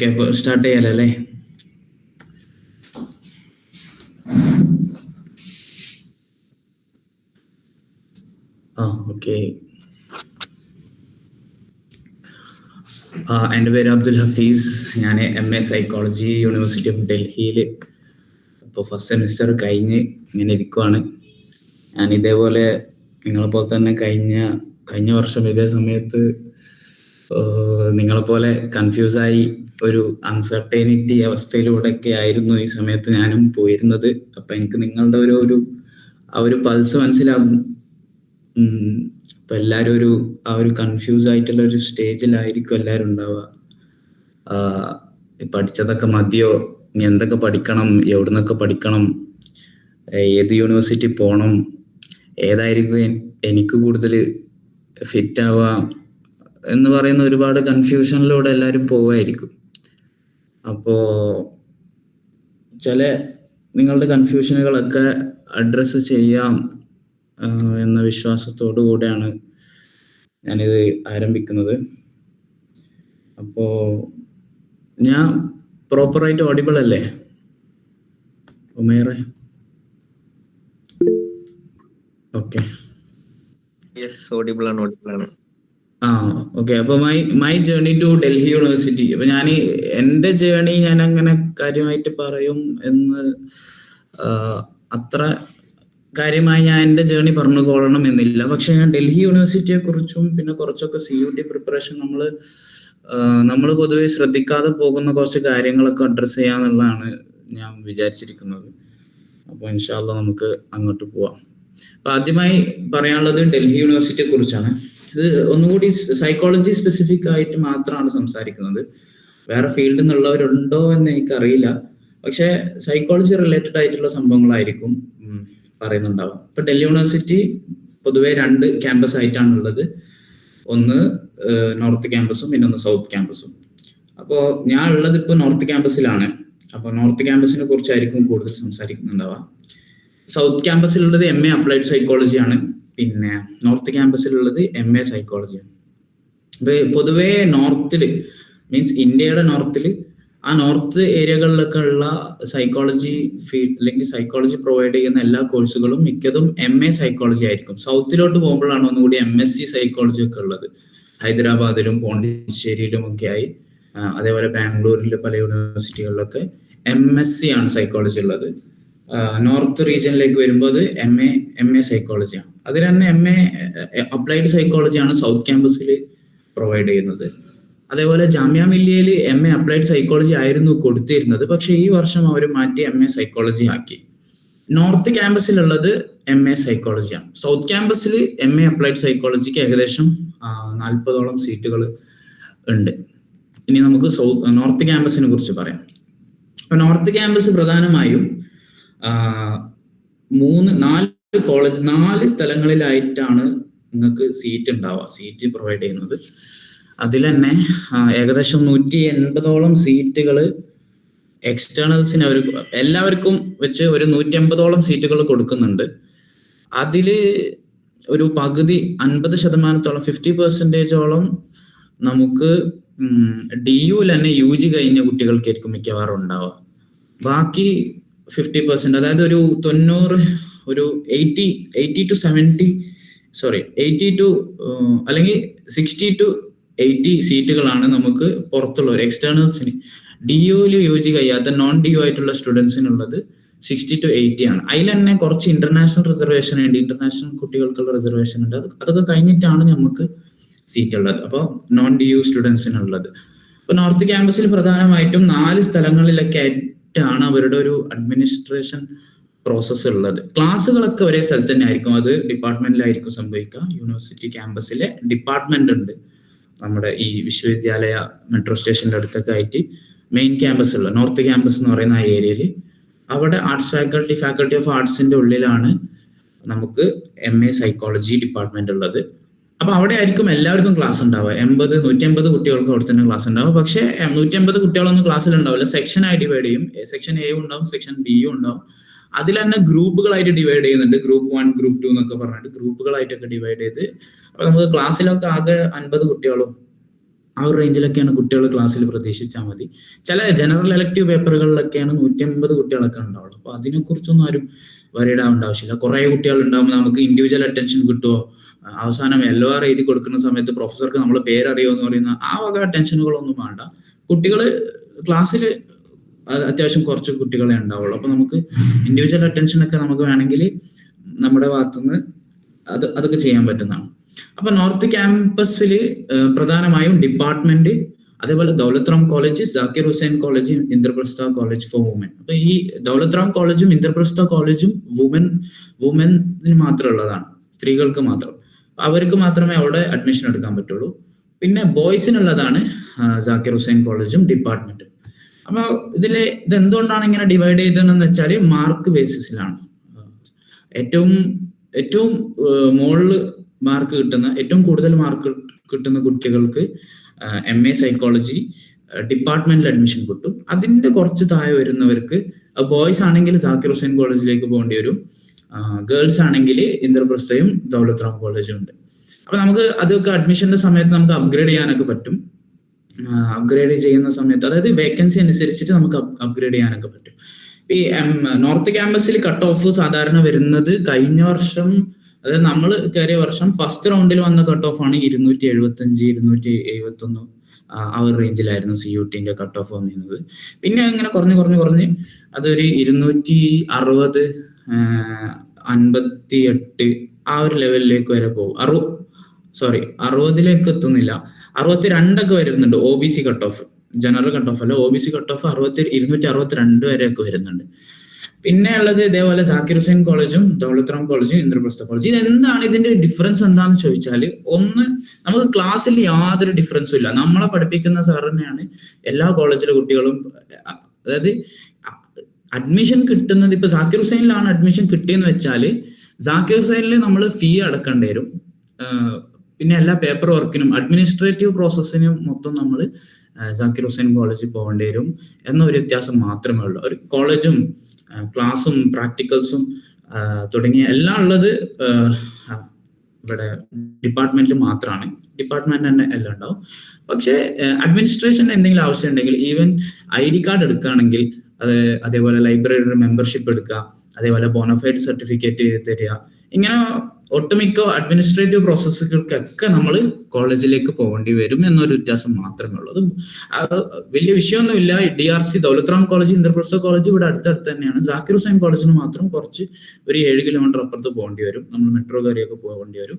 Okay, അപ്പോൾ start ചെയ്യാലോ അല്ലേ? ഓക്കെ. എൻ്റെ പേര് അബ്ദുൽ ഹഫീസ്. ഞാൻ MA സൈക്കോളജി യൂണിവേഴ്സിറ്റി ഓഫ് ഡൽഹിയിൽ ഇപ്പോൾ ഫസ്റ്റ് സെമിസ്റ്റർ കഴിഞ്ഞ് ഇങ്ങനെ ഇരിക്കുവാണ്. ഞാൻ ഇതേപോലെ നിങ്ങളെപ്പോലെ തന്നെ കഴിഞ്ഞ വർഷം ഇതേ സമയത്ത് നിങ്ങളെപ്പോലെ കൺഫ്യൂസായി ഒരു അൺസർട്ടൈനിറ്റി അവസ്ഥയിലൂടെയൊക്കെ ആയിരുന്നു ഈ സമയത്ത് ഞാനും പോയിരുന്നത്. അപ്പം എനിക്ക് നിങ്ങളുടെ ഒരു പൾസ് മനസ്സിലാകും. ഇപ്പം എല്ലാവരും ഒരു കൺഫ്യൂസ് ആയിട്ടുള്ള ഒരു സ്റ്റേജിലായിരിക്കും എല്ലാവരും ഉണ്ടാവുക. പഠിച്ചതൊക്കെ മതിയോ, ഇനി എന്തൊക്കെ പഠിക്കണം, എവിടുന്നൊക്കെ പഠിക്കണം, ഏത് യൂണിവേഴ്സിറ്റി പോകണം, ഏതായിരിക്കും എനിക്ക് കൂടുതൽ ഫിറ്റ് ആവുക എന്ന് പറയുന്ന ഒരുപാട് കൺഫ്യൂഷനിലൂടെ എല്ലാവരും പോവുമായിരിക്കും. അപ്പോൾ ചില നിങ്ങളുടെ കൺഫ്യൂഷനുകളൊക്കെ അഡ്രസ്സ് ചെയ്യാം എന്ന വിശ്വാസത്തോടു കൂടെയാണ് ഞാനിത് ആരംഭിക്കുന്നത്. അപ്പോൾ ഞാൻ പ്രോപ്പറായിട്ട് ഓഡിബിൾ അല്ലേ ഉമേറെ? Okay, okay. അപ്പോൾ my journey to Delhi university. അപ്പോൾ എൻ്റെ ജേർണി ഞാൻ അങ്ങനെ കാര്യമായിട്ട് പറയും എന്ന് അത്ര കാര്യമായി ഞാൻ എൻ്റെ ജേർണി പറഞ്ഞുകൊള്ളണം എന്നില്ല. പക്ഷെ ഞാൻ ഡൽഹി യൂണിവേഴ്സിറ്റിയെ കുറിച്ചും പിന്നെ കുറച്ചൊക്കെ CUT പ്രിപ്പറേഷൻ നമ്മൾ പൊതുവെ ശ്രദ്ധിക്കാതെ പോകുന്ന കുറച്ച് കാര്യങ്ങളൊക്കെ അഡ്രസ്സ് ചെയ്യാന്നുള്ളതാണ് ഞാൻ വിചാരിച്ചിരിക്കുന്നത്. അപ്പോൾ ഇൻഷാ അല്ലാഹ് നമുക്ക് അങ്ങോട്ട് പോവാം. അപ്പോൾ ആദ്യമായി പറയാനുള്ളത് ഡൽഹി യൂണിവേഴ്സിറ്റിയെ കുറിച്ചാണ്. ഇത് ഒന്നുകൂടി സൈക്കോളജി സ്പെസിഫിക് ആയിട്ട് മാത്രമാണ് സംസാരിക്കുന്നത്. വേറെ ഫീൽഡിൽ നിന്നുള്ളവരുണ്ടോ എന്ന് എനിക്കറിയില്ല. പക്ഷെ സൈക്കോളജി റിലേറ്റഡ് ആയിട്ടുള്ള സംഭവങ്ങളായിരിക്കും പറയുന്നുണ്ടാവും. ഇപ്പൊ ഡൽഹി യൂണിവേഴ്സിറ്റി പൊതുവെ 2 ക്യാമ്പസ് ആയിട്ടാണുള്ളത്. ഒന്ന് നോർത്ത് ക്യാമ്പസും പിന്നെ ഒന്ന് സൗത്ത് ക്യാമ്പസും. അപ്പോൾ ഞാൻ ഉള്ളത് ഇപ്പോൾ നോർത്ത് ക്യാമ്പസിലാണ്. അപ്പോൾ നോർത്ത് ക്യാമ്പസിനെ കുറിച്ചായിരിക്കും കൂടുതൽ സംസാരിക്കുന്നുണ്ടാവുക. സൗത്ത് ക്യാമ്പസിലുള്ളത് MA അപ്ലൈഡ് സൈക്കോളജിയാണ്. പിന്നെ നോർത്ത് ക്യാമ്പസിലുള്ളത് MA സൈക്കോളജിയാണ്. അപ്പോൾ പൊതുവേ നോർത്തിൽ മീൻസ് ഇന്ത്യയുടെ നോർത്തിൽ നോർത്ത് ഏരിയകളിലൊക്കെ ഉള്ള സൈക്കോളജി ഫീൽഡ് അല്ലെങ്കിൽ സൈക്കോളജി പ്രൊവൈഡ് ചെയ്യുന്ന എല്ലാ കോഴ്സുകളും മിക്കതും MA സൈക്കോളജി ആയിരിക്കും. സൗത്തിലോട്ട് പോകുമ്പോഴാണ് ഒന്നുകൂടി MSc സൈക്കോളജി ഒക്കെ ഉള്ളത്. ഹൈദരാബാദിലും പോണ്ടിച്ചേരിയിലും ഒക്കെ ആയി, അതേപോലെ ബാംഗ്ലൂരിലെ പല യൂണിവേഴ്സിറ്റികളിലൊക്കെ MSc ആണ് സൈക്കോളജി ഉള്ളത്. നോർത്ത് റീജിയനിലേക്ക് വരുമ്പോൾ അത് MA സൈക്കോളജിയാണ്. അതിൽ തന്നെ MA അപ്ലൈഡ് സൈക്കോളജിയാണ് സൗത്ത് ക്യാമ്പസിൽ പ്രൊവൈഡ് ചെയ്യുന്നത്. അതേപോലെ ജാമ്യ മില്ലിയയിൽ MA അപ്ലൈഡ് സൈക്കോളജി ആയിരുന്നു കൊടുത്തിരുന്നത്. പക്ഷെ ഈ വർഷം അവർ മാറ്റി MA സൈക്കോളജി ആക്കി. നോർത്ത് ക്യാമ്പസിലുള്ളത് MA സൈക്കോളജിയാണ്. സൗത്ത് ക്യാമ്പസിൽ MA അപ്ലൈഡ് സൈക്കോളജിക്ക് ഏകദേശം 40ഓളം സീറ്റുകൾ ഉണ്ട്. ഇനി നമുക്ക് നോർത്ത് ക്യാമ്പസിനെ കുറിച്ച് പറയാം. അപ്പൊ നോർത്ത് ക്യാമ്പസ് പ്രധാനമായും 4 സ്ഥലങ്ങളിലായിട്ടാണ് നിങ്ങൾക്ക് സീറ്റ് പ്രൊവൈഡ് ചെയ്യുന്നത്. അതിൽ തന്നെ ഏകദേശം 180ഓളം സീറ്റുകൾ എക്സ്റ്റേണൽസിന് എല്ലാവർക്കും വെച്ച് ഒരു 180ഓളം സീറ്റുകൾ കൊടുക്കുന്നുണ്ട്. അതിൽ ഒരു പകുതി 50%-ഓളം 50%-ഓളം നമുക്ക് DUയിൽ തന്നെ UG കഴിഞ്ഞ കുട്ടികൾക്കായിരിക്കും മിക്കവാറും ഉണ്ടാവുക. ബാക്കി 50%, അതായത് ഒരു 80 to 70 അല്ലെങ്കിൽ 60 to 80 സീറ്റുകളാണ് നമുക്ക് പുറത്തുള്ളവർ എക്സ്റ്റേണൽസിന്. DUയിൽ UG കഴിയാത്ത നോൺ DU ആയിട്ടുള്ള സ്റ്റുഡൻസിനുള്ളത് 60 to 80 ആണ്. അതിൽ തന്നെ കുറച്ച് ഇന്റർനാഷണൽ റിസർവേഷൻ ഉണ്ട്, ഇന്റർനാഷണൽ കുട്ടികൾക്കുള്ള റിസർവേഷൻ ഉണ്ട്. അതൊക്കെ കഴിഞ്ഞിട്ടാണ് നമുക്ക് സീറ്റ് ഉള്ളത്. അപ്പോൾ നോൺ DU സ്റ്റുഡൻസിനുള്ളത്. അപ്പോൾ നോർത്ത് ക്യാമ്പസിൽ പ്രധാനമായിട്ടും 4 സ്ഥലങ്ങളിലൊക്കെ ആയിട്ടാണ് അവരുടെ ഒരു അഡ്മിനിസ്ട്രേഷൻ പ്രോസസ്സ് ഉള്ളത്. ക്ലാസ്സുകളൊക്കെ ഒരേ സ്ഥലത്ത് തന്നെ ആയിരിക്കും. അത് ഡിപ്പാർട്ട്മെന്റിലായിരിക്കും സംഭവിക്കുക. യൂണിവേഴ്സിറ്റി ക്യാമ്പസിലെ ഡിപ്പാർട്ട്മെന്റ് ഉണ്ട്. നമ്മുടെ ഈ വിശ്വവിദ്യാലയ മെട്രോ സ്റ്റേഷന്റെ അടുത്തൊക്കെ ആയിട്ട് മെയിൻ ക്യാമ്പസ് ഉള്ള നോർത്ത് ക്യാമ്പസ് എന്ന് പറയുന്ന ആ ഏരിയയിൽ അവിടെ ഫാക്കൽറ്റി ഓഫ് ആർട്സിന്റെ ഉള്ളിലാണ് നമുക്ക് MA സൈക്കോളജി ഡിപ്പാർട്ട്മെന്റ് ഉള്ളത്. അപ്പൊ അവിടെ ആയിരിക്കും എല്ലാവർക്കും ക്ലാസ് ഉണ്ടാവുക. 150 കുട്ടികൾക്ക് അവിടെ തന്നെ ക്ലാസ് ഉണ്ടാവും. പക്ഷേ 150 കുട്ടികളൊന്നും ക്ലാസ്സിൽ ഉണ്ടാവില്ല. സെക്ഷനായി ഡിവൈഡ് ചെയ്യും. സെക്ഷൻ A ഉണ്ടാവും, സെക്ഷൻ B ഉണ്ടാവും. അതിൽ തന്നെ ഗ്രൂപ്പുകളായിട്ട് ഡിവൈഡ് ചെയ്യുന്നുണ്ട്. ഗ്രൂപ്പ് 1, ഗ്രൂപ്പ് 2 എന്നൊക്കെ പറഞ്ഞിട്ട് ഗ്രൂപ്പുകളായിട്ടൊക്കെ ഡിവൈഡ് ചെയ്ത്. അപ്പൊ നമുക്ക് ക്ലാസ്സിലൊക്കെ ആകെ 50 കുട്ടികളും ആ ഒരു റേഞ്ചിലൊക്കെയാണ് കുട്ടികൾ ക്ലാസ്സിൽ പ്രതീക്ഷിച്ചാൽ മതി. ചില ജനറൽ എലക്റ്റീവ് പേപ്പറുകളിലൊക്കെയാണ് 150 കുട്ടികളൊക്കെ ഉണ്ടാവുള്ളൂ. അപ്പൊ അതിനെക്കുറിച്ചൊന്നും ആരും വരീഡ് ആവേണ്ട ആവശ്യമില്ല. കുറെ കുട്ടികൾ ഉണ്ടാകുമ്പോൾ നമുക്ക് ഇൻഡിവിജ്വൽ അറ്റൻഷൻ കിട്ടുമോ, അവസാനം LOR എഴുതി കൊടുക്കുന്ന സമയത്ത് പ്രൊഫസർക്ക് നമ്മളെ പേരറിയോ എന്ന് പറയുന്ന ആ വക ടെൻഷനുകളൊന്നും വേണ്ട. കുട്ടികൾ ക്ലാസ്സിൽ അത്യാവശ്യം കുറച്ച് കുട്ടികളെ ഉണ്ടാവുള്ളൂ. അപ്പൊ നമുക്ക് ഇൻഡിവിജ്വൽ അറ്റൻഷൻ ഒക്കെ നമുക്ക് വേണമെങ്കിൽ നമ്മുടെ ഭാഗത്തുനിന്ന് അതൊക്കെ ചെയ്യാൻ പറ്റുന്നതാണ്. അപ്പൊ നോർത്ത് ക്യാമ്പസിൽ പ്രധാനമായും ഡിപ്പാർട്ട്മെന്റ്, അതേപോലെ Daulat Ram college, Zakir Hussain college, Indraprastha college for women. അപ്പൊ ഈ ദൗലത്ത് റാം കോളേജും ഇന്ദ്രപ്രസ്ഥ കോളേജും വുമന് മാത്രമുള്ളതാണ്, സ്ത്രീകൾക്ക് മാത്രം. അവർക്ക് മാത്രമേ അവിടെ അഡ്മിഷൻ എടുക്കാൻ പറ്റുള്ളൂ. പിന്നെ ബോയ്സിനുള്ളതാണ് ജാക്കിർ ഹുസൈൻ കോളേജും ഡിപ്പാർട്ട്മെന്റും. അപ്പൊ ഇതെന്തുകൊണ്ടാണ് ഇങ്ങനെ ഡിവൈഡ് ചെയ്തതെന്ന് വെച്ചാൽ മാർക്ക് ബേസിസിലാണ്. ഏറ്റവും മുകളിൽ മാർക്ക് കിട്ടുന്ന, ഏറ്റവും കൂടുതൽ മാർക്ക് കിട്ടുന്ന കുട്ടികൾക്ക് MA സൈക്കോളജി ഡിപ്പാർട്ട്മെന്റിൽ അഡ്മിഷൻ കിട്ടും. അതിന്റെ കുറച്ച് താഴെ വരുന്നവർക്ക്, ബോയ്സ് ആണെങ്കിൽ ജാക്കിർ ഹുസൈൻ കോളേജിലേക്ക് പോകേണ്ടി വരും, ഗേൾസ് ആണെങ്കിൽ ഇന്ദ്രപ്രസ്ഥയും ദൗലത്ത് റാം കോളേജും ഉണ്ട്. അപ്പൊ നമുക്ക് അതൊക്കെ അഡ്മിഷന്റെ സമയത്ത് നമുക്ക് അപ്ഗ്രേഡ് ചെയ്യാനൊക്കെ പറ്റും. അപ്ഗ്രേഡ് ചെയ്യുന്ന സമയത്ത്, അതായത് വേക്കൻസി അനുസരിച്ചിട്ട് നമുക്ക് അപ്ഗ്രേഡ് ചെയ്യാനൊക്കെ പറ്റും. ഈ നോർത്ത് ക്യാമ്പസിൽ കട്ട് ഓഫ് സാധാരണ വരുന്നത് കഴിഞ്ഞ വർഷം, അതായത് നമ്മൾ കയറിയ വർഷം ഫസ്റ്റ് റൗണ്ടിൽ വന്ന കട്ട് ഓഫ് ആണ് 275, 271 ആ ഒരു റേഞ്ചിലായിരുന്നു CUTന്റെ കട്ട് ഓഫ് വന്നിരുന്നത്. പിന്നെ അങ്ങനെ കുറഞ്ഞ് അതൊരു 260, 58 ആ ഒരു ലെവലിലേക്ക് വരെ പോകും. 60ലേക്ക് എത്തുന്നില്ല, 62 വരുന്നുണ്ട് OBC cut off. General cut off അല്ല, OBC കട്ട് ഓഫ് 262 വരെയൊക്കെ വരുന്നുണ്ട്. പിന്നെ ഉള്ളത് ഇതേപോലെ ജാക്കിർ ഹുസൈൻ കോളേജും ദൗലത്ത് റാം കോളേജും ഇന്ദ്രപ്രസ്ഥ കോളേജും. ഇതെന്താണ് ഇതിന്റെ ഡിഫറൻസ് എന്താണെന്ന് ചോദിച്ചാൽ, ഒന്ന്, നമുക്ക് ക്ലാസ്സിൽ യാതൊരു ഡിഫറൻസും ഇല്ല. നമ്മളെ പഠിപ്പിക്കുന്ന സാർ തന്നെയാണ് എല്ലാ കോളേജിലെ കുട്ടികളും. അതായത് അഡ്മിഷൻ കിട്ടുന്നത്, ഇപ്പൊ ജാക്കിർ ഹുസൈനിലാണ് അഡ്മിഷൻ കിട്ടിയെന്ന് വെച്ചാൽ ജാക്കിർ ഹുസൈനിൽ നമ്മൾ ഫീ അടക്കേണ്ടി വരും. പിന്നെ എല്ലാ പേപ്പർ വർക്കിനും അഡ്മിനിസ്ട്രേറ്റീവ് പ്രോസസ്സിനും മൊത്തം നമ്മൾ ജാക്കിർ ഹുസൈൻ കോളേജിൽ പോകേണ്ടി വരും എന്നൊരു വ്യത്യാസം മാത്രമേ ഉള്ളൂ. ഒരു കോളേജും ക്ലാസ്സും പ്രാക്ടിക്കൽസും തുടങ്ങിയ എല്ലാം ഉള്ളത് ഇവിടെ ഡിപ്പാർട്ട്മെന്റിൽ മാത്രമാണ്. ഡിപ്പാർട്ട്മെന്റ് തന്നെ എല്ലാം ഉണ്ടാവും. പക്ഷേ അഡ്മിനിസ്ട്രേഷന് എന്തെങ്കിലും ആവശ്യം ഉണ്ടെങ്കിൽ, ഈവൻ ID കാർഡ് എടുക്കുകയാണെങ്കിൽ അതേപോലെ ലൈബ്രറി മെമ്പർഷിപ്പ് എടുക്കുക, അതേപോലെ ബോണഫൈഡ് സർട്ടിഫിക്കറ്റ് തരിക, ഇങ്ങനെ ഒട്ടുമിക്ക അഡ്മിനിസ്ട്രേറ്റീവ് പ്രോസസ്സുകൾക്കൊക്കെ നമ്മൾ കോളേജിലേക്ക് പോകേണ്ടി വരും എന്നൊരു വ്യത്യാസം മാത്രമേ ഉള്ളൂ. അത് വലിയ വിഷയമൊന്നുമില്ല. DRC Daulat Ram college, Indraprastha college ഇവിടെ അടുത്തടുത്ത് തന്നെയാണ്. ജാക്കിർ ഹുസൈൻ കോളേജിന് മാത്രം കുറച്ച് ഒരു 7 കിലോമീറ്റർ അപ്പുറത്ത് പോകേണ്ടി വരും. നമ്മൾ മെട്രോ കയറിയൊക്കെ പോകേണ്ടി വരും.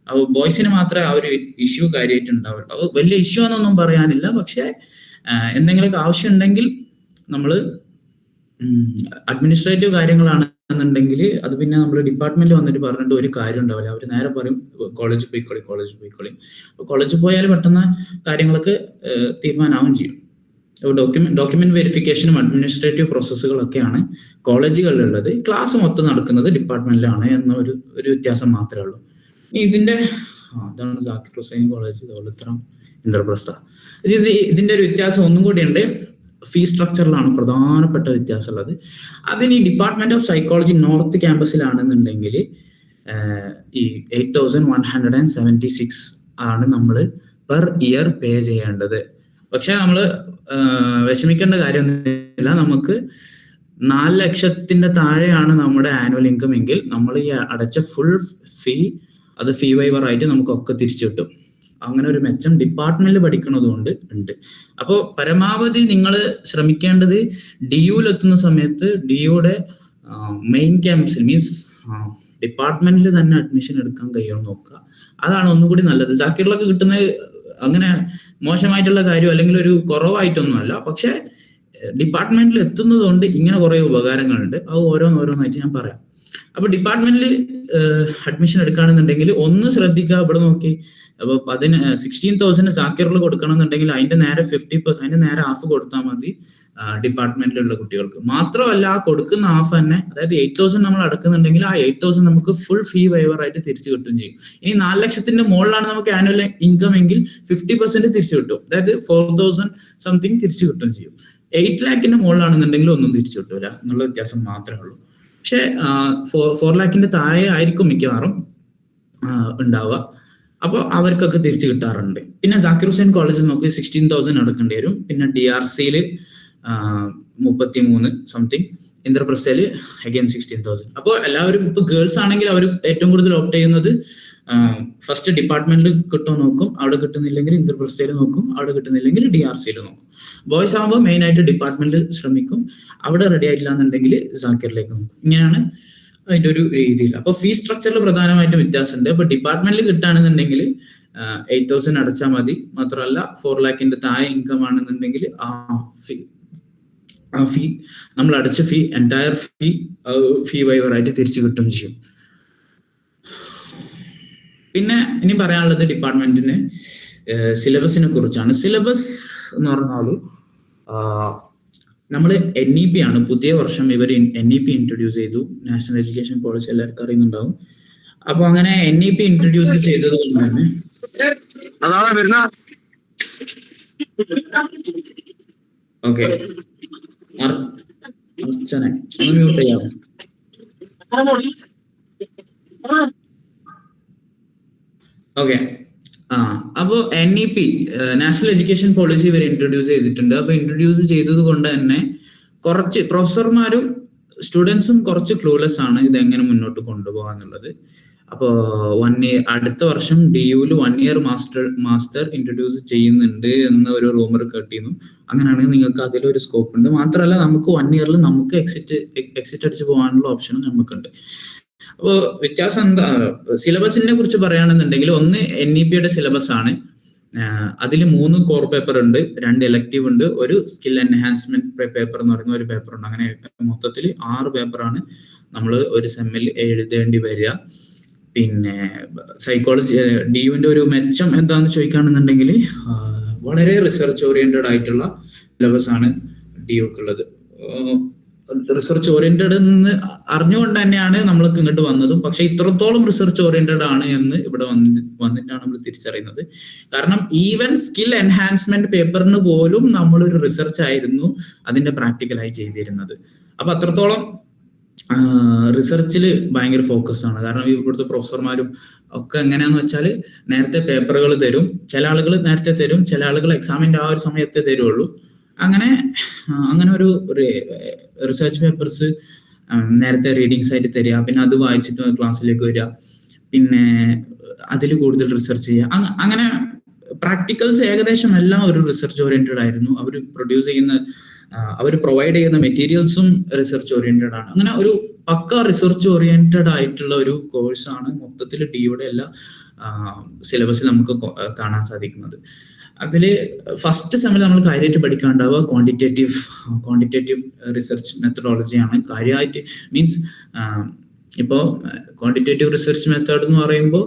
അപ്പോൾ ബോയ്സിന് മാത്രമേ ആ ഒരു ഇഷ്യൂ കാര്യമായിട്ട് ഉണ്ടാവുള്ളൂ. അത് വലിയ ഇഷ്യൂ എന്നൊന്നും പറയാനില്ല. പക്ഷേ എന്തെങ്കിലുമൊക്കെ ആവശ്യം ഉണ്ടെങ്കിൽ നമ്മൾ അഡ്മിനിസ്ട്രേറ്റീവ് കാര്യങ്ങളാണ് എന്നുണ്ടെങ്കിൽ അത് പിന്നെ നമ്മൾ ഡിപ്പാർട്ട്മെന്റിൽ വന്നിട്ട് പറഞ്ഞിട്ട് ഒരു കാര്യം ഉണ്ടാവില്ല. അവർ നേരെ പറയും കോളേജിൽ പോയിക്കോളി. കോളേജിൽ പോയാൽ പെട്ടെന്ന് കാര്യങ്ങളൊക്കെ തീരുമാനമാവും ചെയ്യും. ഡോക്യുമെന്റ് വെരിഫിക്കേഷനും അഡ്മിനിസ്ട്രേറ്റീവ് പ്രോസസ്സുകളൊക്കെയാണ് കോളേജുകളിലുള്ളത്. ക്ലാസ് മൊത്തം നടക്കുന്നത് ഡിപ്പാർട്ട്മെന്റിലാണ് എന്ന ഒരു വ്യത്യാസം മാത്രമേ ഉള്ളൂ. ഇതിന്റെ അതാണ് ജാക്കിർ ഹുസൈൻ കോളേജ്, ദൗലത്ത് റാം, ഇന്ദ്രപ്രസ്ഥ. ഇതിന്റെ ഒരു വ്യത്യാസം ഒന്നും കൂടി ഉണ്ട്. ഫീ സ്ട്രക്ചറിലാണ് പ്രധാനപ്പെട്ട വ്യത്യാസം ഉള്ളത്. അതിന് ഈ ഡിപ്പാർട്ട്മെന്റ് ഓഫ് സൈക്കോളജി നോർത്ത് ക്യാമ്പസിലാണെന്നുണ്ടെങ്കിൽ ഈ 8176 ആണ് നമ്മൾ പെർ ഇയർ പേ ചെയ്യേണ്ടത്. പക്ഷെ നമ്മൾ വിഷമിക്കേണ്ട കാര്യമൊന്നുമില്ല. നമുക്ക് 4 ലക്ഷത്തിന്റെ താഴെയാണ് നമ്മുടെ ആനുവൽ ഇൻകം എങ്കിൽ നമ്മൾ ഈ അടച്ച ഫുൾ ഫീ, അത് ഫീ വൈവർ ആയിട്ട് നമുക്കൊക്കെ തിരിച്ചു കിട്ടും. അങ്ങനെ ഒരു മെച്ചം ഡിപ്പാർട്ട്മെന്റിൽ പഠിക്കുന്നത് കൊണ്ട് ഉണ്ട്. അപ്പോൾ പരമാവധി നിങ്ങൾ ശ്രമിക്കേണ്ടത് DUവിലെത്തുന്ന സമയത്ത് DUയുടെ മെയിൻ ക്യാമ്പസിൽ, മീൻസ് ഡിപ്പാർട്ട്മെന്റിൽ തന്നെ അഡ്മിഷൻ എടുക്കാൻ കഴിയുമെന്ന് നോക്കുക. അതാണ് ഒന്നുകൂടി നല്ലത്. ജാക്കിറിലൊക്കെ കിട്ടുന്നത് അങ്ങനെ മോശമായിട്ടുള്ള കാര്യം അല്ലെങ്കിൽ ഒരു കുറവായിട്ടൊന്നുമല്ല. പക്ഷെ ഡിപ്പാർട്ട്മെന്റിൽ എത്തുന്നത് കൊണ്ട് ഇങ്ങനെ കുറെ ഉപകാരങ്ങളുണ്ട്. അത് ഓരോന്നായിട്ട് ഞാൻ പറയാം. അപ്പൊ ഡിപ്പാർട്ട്മെന്റിൽ അഡ്മിഷൻ എടുക്കുകയാണെന്നുണ്ടെങ്കിൽ ഒന്ന് ശ്രദ്ധിക്കുക. ഇവിടെ നോക്കി, അപ്പൊ 16,000 ജാക്കിറിൽ കൊടുക്കണം എന്നുണ്ടെങ്കിൽ അതിന്റെ നേരെ 50%, അതിന്റെ നേരെ ഹാഫ് കൊടുത്താൽ മതി ഡിപ്പാർട്ട്മെന്റിലുള്ള കുട്ടികൾക്ക്. മാത്രമല്ല ആ കൊടുക്കുന്ന ഹാഫ് തന്നെ, അതായത് 8,000 നമ്മൾ അടക്കുന്നുണ്ടെങ്കിൽ ആ 8,000 നമുക്ക് ഫുൾ ഫീ വൈവർ ആയിട്ട് തിരിച്ചു കിട്ടുകയും ചെയ്യും. ഇനി 4 ലക്ഷത്തിന്റെ മുകളിലാണ് നമുക്ക് ആനുവൽ ഇൻകം എങ്കിൽ 50% തിരിച്ചു കിട്ടും. അതായത് 4,000 സംതിങ് തിരിച്ചു കിട്ടുകയും ചെയ്യും. 8 ലാഖിന്റെ മുകളിലാണെന്നുണ്ടെങ്കിൽ ഒന്നും തിരിച്ചു കിട്ടൂല എന്നുള്ള വ്യത്യാസം മാത്രമേ ഉള്ളൂ. പക്ഷെ 4 ലാഖിന്റെ താഴെ ആയിരിക്കും മിക്കവാറും ഉണ്ടാവുക. അപ്പോൾ അവർക്കൊക്കെ തിരിച്ചു കിട്ടാറുണ്ട്. പിന്നെ ജാക്കിർ ഹുസൈൻ കോളേജിൽ നമുക്ക് 16,000 അടക്കേണ്ടി വരും. പിന്നെ DRCയിൽ 33 സംതിങ്, ഇന്ദ്രപ്രസ്ഥയിൽ അഗൈൻ 16,000. അപ്പോൾ എല്ലാവരും ഇപ്പോൾ ഗേൾസ് ആണെങ്കിൽ അവർ ഏറ്റവും കൂടുതൽ ഓപ്റ്റ് ചെയ്യുന്നത് ഫസ്റ്റ് ഡിപ്പാർട്ട്മെന്റിൽ കിട്ടുമോ നോക്കും, അവിടെ കിട്ടുന്നില്ലെങ്കിൽ ഇന്ദ്രപ്രസ്ഥയിൽ നോക്കും, അവിടെ കിട്ടുന്നില്ലെങ്കിൽ DRCയിൽ നോക്കും. ബോയ്സ് ആകുമ്പോൾ മെയിൻ ആയിട്ട് ഡിപ്പാർട്ട്മെന്റിൽ ശ്രമിക്കും, അവിടെ റെഡി ആയിട്ടില്ല എന്നുണ്ടെങ്കിൽ ജാക്കിറിലേക്ക് നോക്കും. ഇങ്ങനെയാണ് അതിന്റെ ഒരു രീതിയിൽ. അപ്പോൾ ഫീ സ്ട്രക്ചറിൽ പ്രധാനമായിട്ടും വ്യത്യാസമുണ്ട്. അപ്പൊ ഡിപ്പാർട്ട്മെന്റിൽ കിട്ടുകയാണെന്നുണ്ടെങ്കിൽ 8,000 അടച്ചാൽ മതി. മാത്രമല്ല 4 lakhന്റെ താഴെ ഇൻകം ആണെന്നുണ്ടെങ്കിൽ ആ ഫീ നമ്മൾ അടച്ച ഫീ എൻറ്റയർ ഫീ വൈവർ ആയിട്ട് തിരിച്ചു കിട്ടും ചെയ്യും. പിന്നെ ഇനി പറയാനുള്ളത് ഡിപ്പാർട്ട്മെന്റിന് സിലബസിനെ കുറിച്ചാണ്. സിലബസ് എന്ന് പറഞ്ഞാൽ നമ്മൾ NEP ആണ്, പുതിയ വർഷം ഇവർ NEP ഇൻട്രൊഡ്യൂസ് ചെയ്തു. നാഷണൽ എഡ്യൂക്കേഷൻ പോളിസി എല്ലാവർക്കും അറിയുന്നുണ്ടാവും. അപ്പൊ അങ്ങനെ NEP ഇൻട്രൊഡ്യൂസ് ചെയ്തത് കൊണ്ട് തന്നെ ഓക്കെ അർച്ചന മ്യൂട്ട് ചെയ്യാം. ഓക്കെ അപ്പോൾ NEP നാഷണൽ എഡ്യൂക്കേഷൻ പോളിസി ഇവർ ഇൻട്രൊഡ്യൂസ് ചെയ്തിട്ടുണ്ട്. അപ്പൊ ഇൻട്രൊഡ്യൂസ് ചെയ്തത് കൊണ്ട് തന്നെ കുറച്ച് പ്രൊഫസർമാരും സ്റ്റുഡൻസും കുറച്ച് ക്ലൂലെസ് ആണ് ഇതെങ്ങനെ മുന്നോട്ട് കൊണ്ടുപോകാന്നുള്ളത്. അപ്പോൾ അടുത്ത വർഷം DUയിൽ 1 year മാസ്റ്റർ ഇൻട്രൊഡ്യൂസ് ചെയ്യുന്നുണ്ട് എന്ന ഒരു റൂമർ കേട്ടിരുന്നു. അങ്ങനെയാണെങ്കിൽ നിങ്ങൾക്ക് അതിലൊരു സ്കോപ്പ് ഉണ്ട്. മാത്രമല്ല നമുക്ക് 1 yearൽ നമുക്ക് എക്സിറ്റ് അടിച്ച് പോകാനുള്ള ഓപ്ഷനും നമുക്കുണ്ട്. അപ്പോൾ വ്യത്യാസം എന്താ, സിലബസിനെ കുറിച്ച് പറയുകയാണെന്നുണ്ടെങ്കിൽ ഒന്ന് NEPയുടെ സിലബസ് ആണ്. അതിൽ 3 കോർ പേപ്പർ ഉണ്ട്, 2 എലക്റ്റീവ് ഉണ്ട്, ഒരു സ്കിൽ എൻഹാൻസ്മെന്റ് പേപ്പർ എന്ന് പറയുന്ന ഒരു പേപ്പർ ഉണ്ട്. അങ്ങനെ മൊത്തത്തിൽ 6 പേപ്പറാണ് നമ്മൾ ഒരു സെമ്മിൽ എഴുതേണ്ടി വരിക. പിന്നെ സൈക്കോളജി DUവിന്റെ ഒരു മെച്ചം എന്താന്ന് ചോദിക്കുകയാണെന്നുണ്ടെങ്കിൽ വളരെ റിസർച്ച് ഓറിയന്റഡ് ആയിട്ടുള്ള സിലബസ് ആണ് DUക്കുള്ളത്. റിസർച്ച് ഓറിയന്റഡ് എന്ന് അറിഞ്ഞുകൊണ്ട് തന്നെയാണ് നമ്മൾക്ക് ഇങ്ങോട്ട് വന്നതും. പക്ഷെ ഇത്രത്തോളം റിസർച്ച് ഓറിയന്റഡ് ആണ് എന്ന് ഇവിടെ വന്നിട്ടാണ് നമ്മൾ തിരിച്ചറിയുന്നത്. കാരണം ഈവൻ സ്കിൽ എൻഹാൻസ്മെന്റ് പേപ്പറിന് പോലും നമ്മളൊരു റിസർച്ച് ആയിരുന്നു അതിന്റെ പ്രാക്ടിക്കലായി ചെയ്തിരുന്നത്. അപ്പൊ അത്രത്തോളം റിസർച്ചിൽ ഭയങ്കര ഫോക്കസ്ഡ് ആണ്. കാരണം ഇവിടുത്തെ പ്രൊഫസർമാരും ഒക്കെ എങ്ങനെയാന്ന് വെച്ചാൽ നേരത്തെ പേപ്പറുകൾ തരും. ചില ആളുകൾ നേരത്തെ തരും, ചില ആളുകൾ എക്സാമിന്റെ ആ ഒരു സമയത്തെ തരുള്ളൂ. അങ്ങനെ ഒരു റിസർച്ച് പേപ്പേഴ്സ് നേരത്തെ റീഡിങ്സ് ആയിട്ട് തരിക, പിന്നെ അത് വായിച്ചിട്ട് ക്ലാസ്സിലേക്ക് വരിക, പിന്നെ അതിൽ കൂടുതൽ റിസർച്ച് ചെയ്യുക. അങ്ങനെ പ്രാക്ടിക്കൽസ് ഏകദേശം എല്ലാം ഒരു റിസർച്ച് ഓറിയന്റഡ് ആയിരുന്നു. അവർ പ്രൊവൈഡ് ചെയ്യുന്ന മെറ്റീരിയൽസും റിസർച്ച് ഓറിയന്റഡ് ആണ്. അങ്ങനെ ഒരു പക്ക റിസർച്ച് ഓറിയന്റഡ് ആയിട്ടുള്ള ഒരു കോഴ്സാണ് മൊത്തത്തിൽ DUയുടെ എല്ലാ സിലബസിൽ നമുക്ക് കാണാൻ സാധിക്കുന്നത്. അതിൽ ഫസ്റ്റ് സെമ്മിൽ നമ്മൾ കാര്യമായിട്ട് പഠിക്കാണ്ടാവുക ക്വാണ്ടിറ്റേറ്റീവ് റിസർച്ച് മെത്തഡോളജിയാണ് കാര്യമായിട്ട്. മീൻസ് ഇപ്പോൾ ക്വാണ്ടിറ്റേറ്റീവ് റിസർച്ച് മെത്തേഡ് എന്ന് പറയുമ്പോൾ